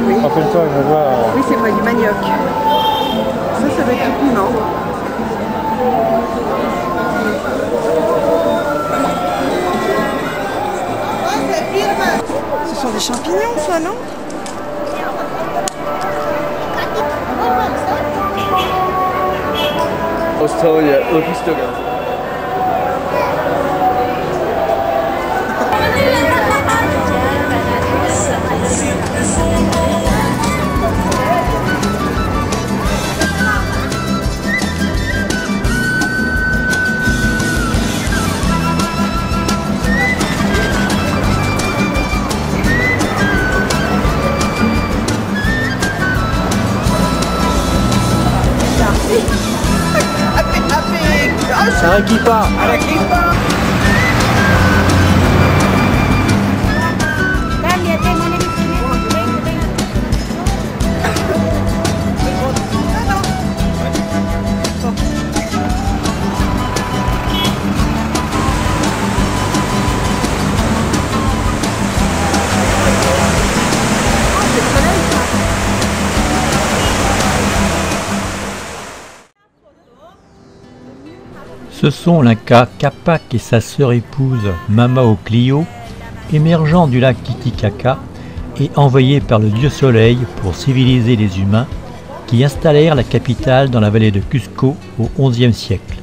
Oui. Rappelle-toi, on va voir. Oui, c'est vrai, du manioc. Ça va être tout cool, non? Ce sont des champignons, ça, non? Soy restaurant. Arequipa. Arequipa. Ce sont l'Inca Capac et sa sœur épouse Mamao Clio, émergeant du lac Titicaca et envoyés par le dieu Soleil pour civiliser les humains, qui installèrent la capitale dans la vallée de Cusco au XIe siècle.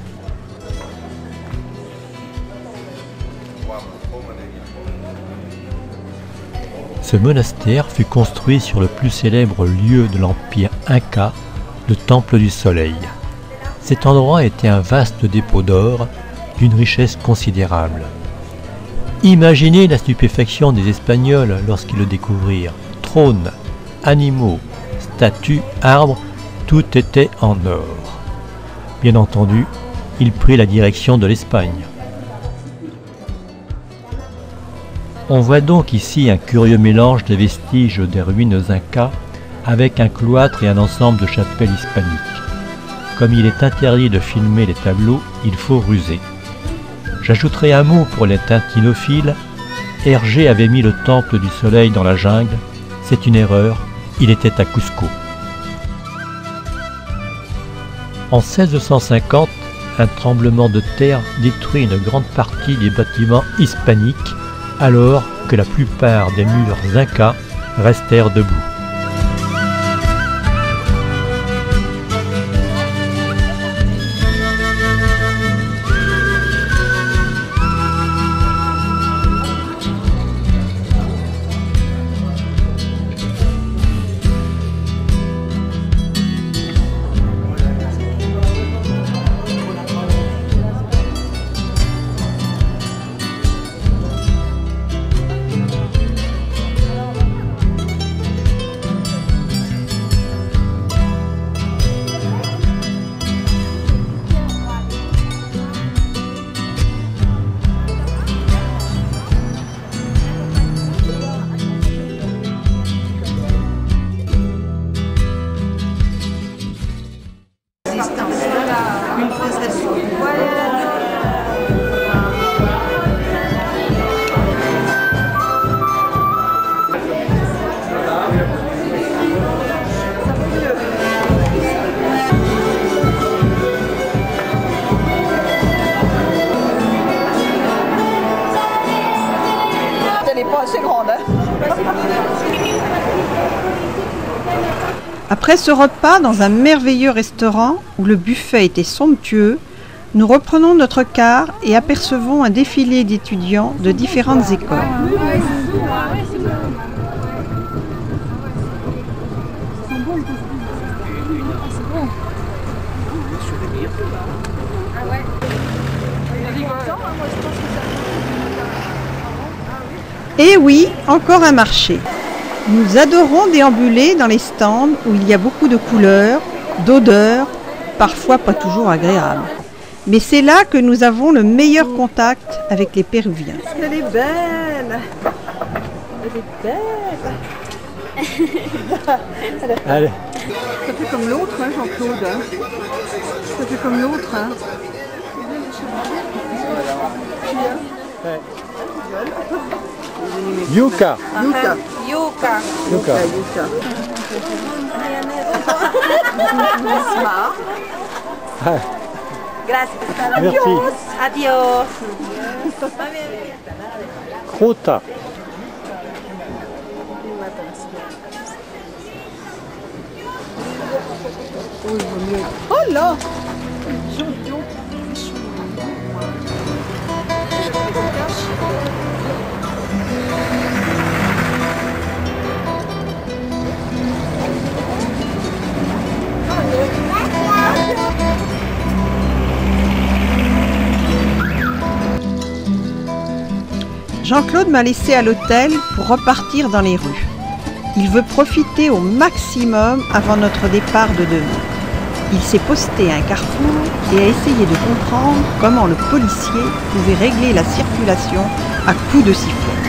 Ce monastère fut construit sur le plus célèbre lieu de l'empire Inca, le Temple du Soleil. Cet endroit était un vaste dépôt d'or d'une richesse considérable. Imaginez la stupéfaction des Espagnols lorsqu'ils le découvrirent. Trônes, animaux, statues, arbres, tout était en or. Bien entendu, il prit la direction de l'Espagne. On voit donc ici un curieux mélange des vestiges des ruines incas avec un cloître et un ensemble de chapelles hispaniques. Comme il est interdit de filmer les tableaux, il faut ruser. J'ajouterai un mot pour les tintinophiles. Hergé avait mis le temple du soleil dans la jungle. C'est une erreur, il était à Cusco. En 1650, un tremblement de terre détruit une grande partie des bâtiments hispaniques, alors que la plupart des murs incas restèrent debout. Après ce repas dans un merveilleux restaurant où le buffet était somptueux, nous reprenons notre car et apercevons un défilé d'étudiants de différentes écoles. Et oui, encore un marché. Nous adorons déambuler dans les stands où il y a beaucoup de couleurs, d'odeurs, parfois pas toujours agréables. Mais c'est là que nous avons le meilleur contact avec les Péruviens. Elle est belle. Elle est belle. Allez. Ça fait comme l'autre, hein, Jean-Claude. Ça fait comme l'autre. Hein. Ouais. Yuca. Yuca. Yuca. Yuca. Ah. Gracias. Merci. Adiós. Crota. Oh là! Jean-Claude m'a laissé à l'hôtel pour repartir dans les rues. Il veut profiter au maximum avant notre départ de demain. Il s'est posté à un carrefour et a essayé de comprendre comment le policier pouvait régler la circulation à coups de sifflet.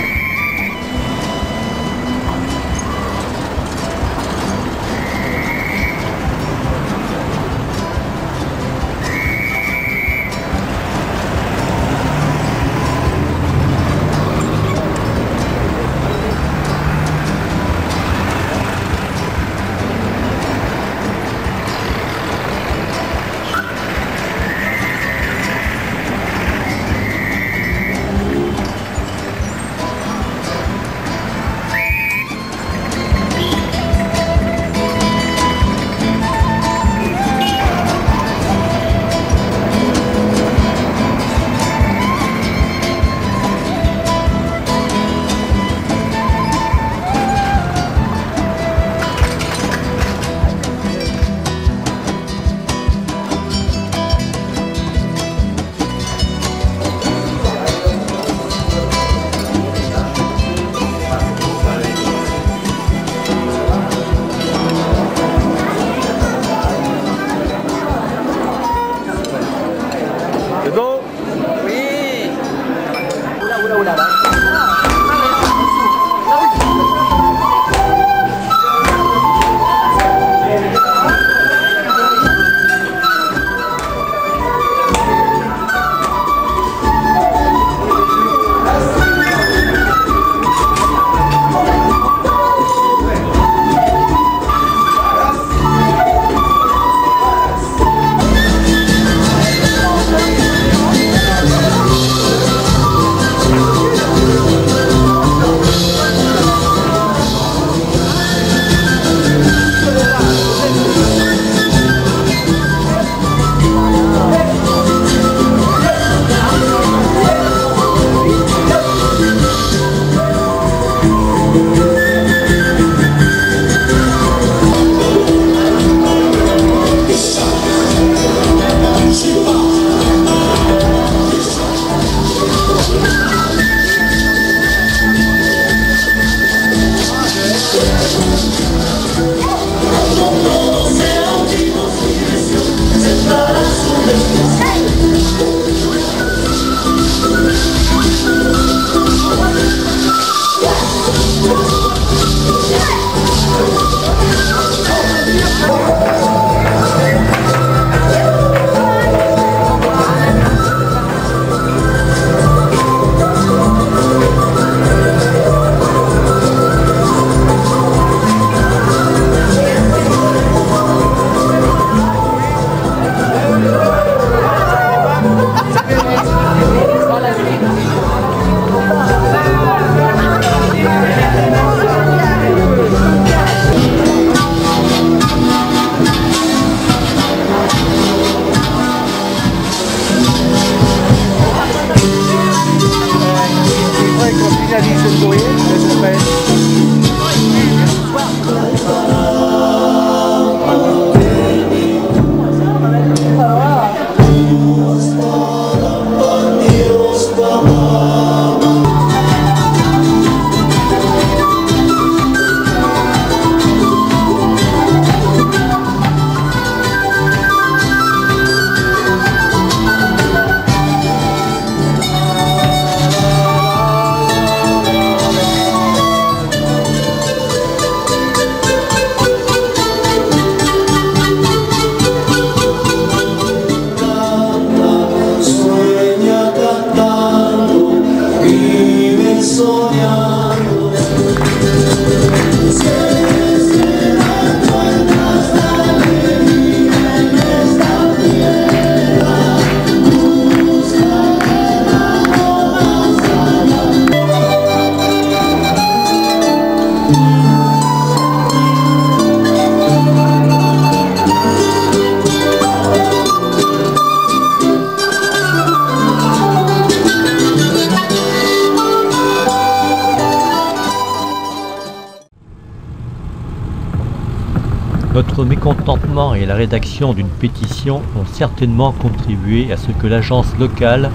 Notre mécontentement et la rédaction d'une pétition ont certainement contribué à ce que l'agence locale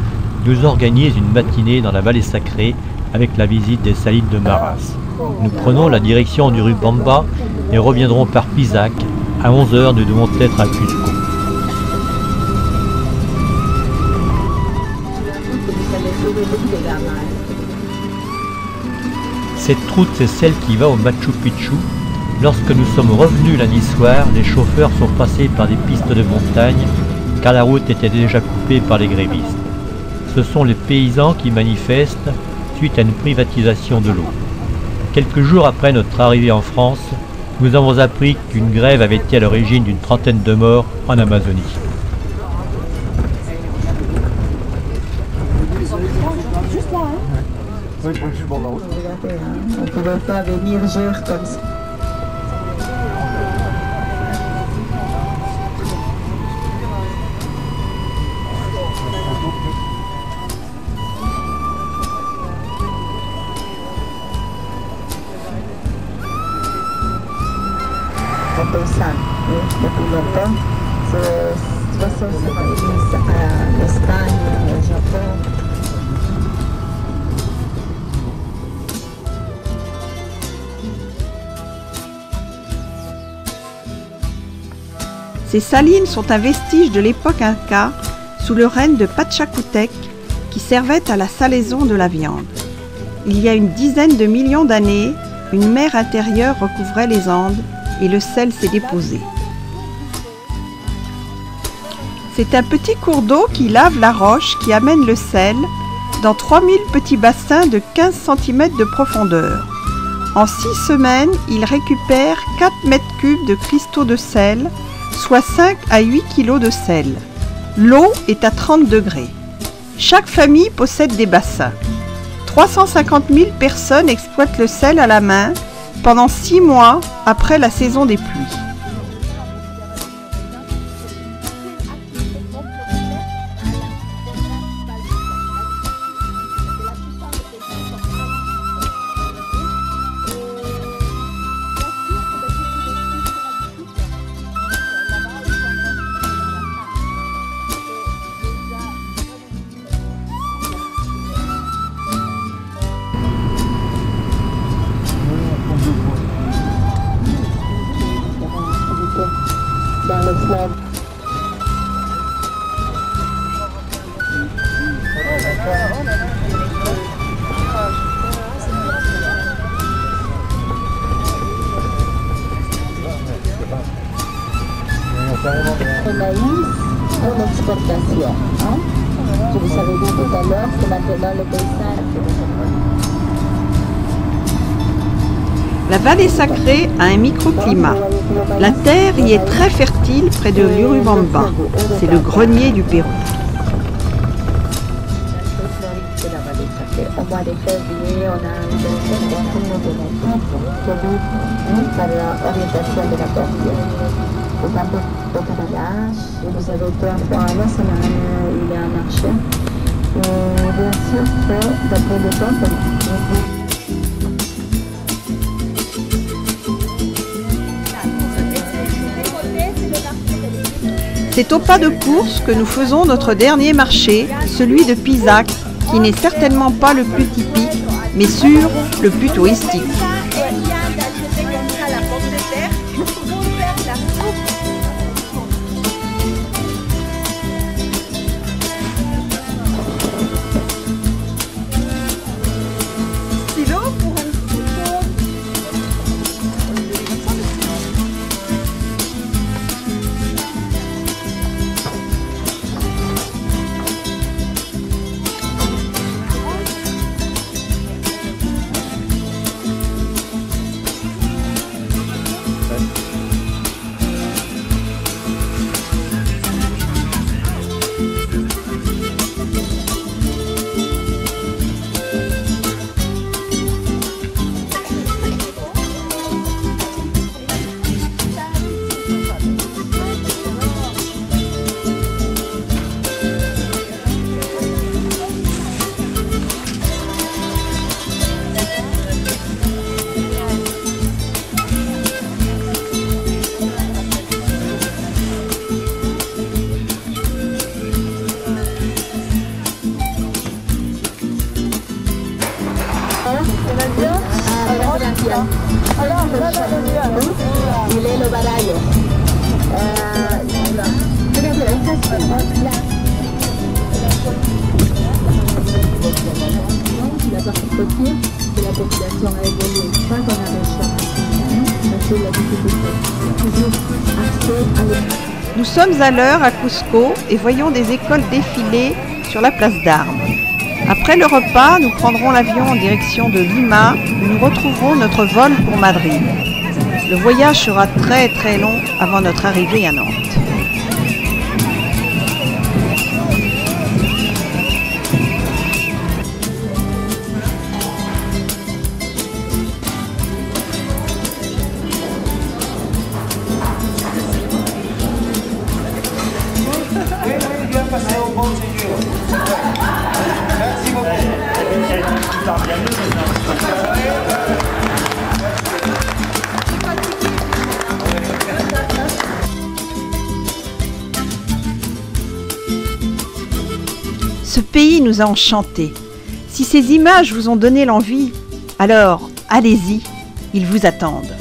nous organise une matinée dans la vallée sacrée avec la visite des salines de Maras. Nous prenons la direction du Urubamba et reviendrons par Pisac. À 11 h, nous devons être à Cusco. Cette route, c'est celle qui va au Machu Picchu. Lorsque nous sommes revenus lundi soir, les chauffeurs sont passés par des pistes de montagne car la route était déjà coupée par les grévistes. Ce sont les paysans qui manifestent suite à une privatisation de l'eau. Quelques jours après notre arrivée en France, nous avons appris qu'une grève avait été à l'origine d'une trentaine de morts en Amazonie. On ne pouvait pas venir jouer comme ça. Pensando, depuis longtemps, ça va en Espagne, au Japon. Ces salines sont un vestige de l'époque inca sous le règne de Pachacútec qui servait à la salaison de la viande. Il y a une dizaine de millions d'années, une mer intérieure recouvrait les Andes et le sel s'est déposé. C'est un petit cours d'eau qui lave la roche qui amène le sel dans 3000 petits bassins de 15 cm de profondeur. En 6 semaines, il récupère 4 mètres cubes de cristaux de sel, soit 5 à 8 kg de sel. L'eau est à 30 degrés. Chaque famille possède des bassins. 350 000 personnes exploitent le sel à la main pendant 6 mois après la saison des pluies. Dans le fleuve. Le maïs en exportation. Hein? Je vous avais dit tout à l'heure que maintenant le paysage. La vallée sacrée a un microclimat. La terre y est très fertile près de l'Urubamba. C'est le grenier du Pérou. Au mois de février, on a une pour l'orientation de la terre. Au campo de Canadage, vous avez 3 fois à la semaine, il y a un marché. Et bien sûr, d'après le temps, C'est au pas de course que nous faisons notre dernier marché, celui de Pisac, qui n'est certainement pas le plus typique, mais sûr le plus touristique. y Lelo Barallo. Creo que esta es la perspective de la population a évolué pas dans la région, c'est la difficulté. Toujours accès à l'école. Nous sommes à l'heure à Cusco et voyons des écoles défiler sur la place d'Armes. Après le repas, nous prendrons l'avion en direction de Lima où nous retrouverons notre vol pour Madrid. Le voyage sera très très long avant notre arrivée à Nantes. Ce pays nous a enchantés. Si ces images vous ont donné l'envie, alors allez-y, ils vous attendent.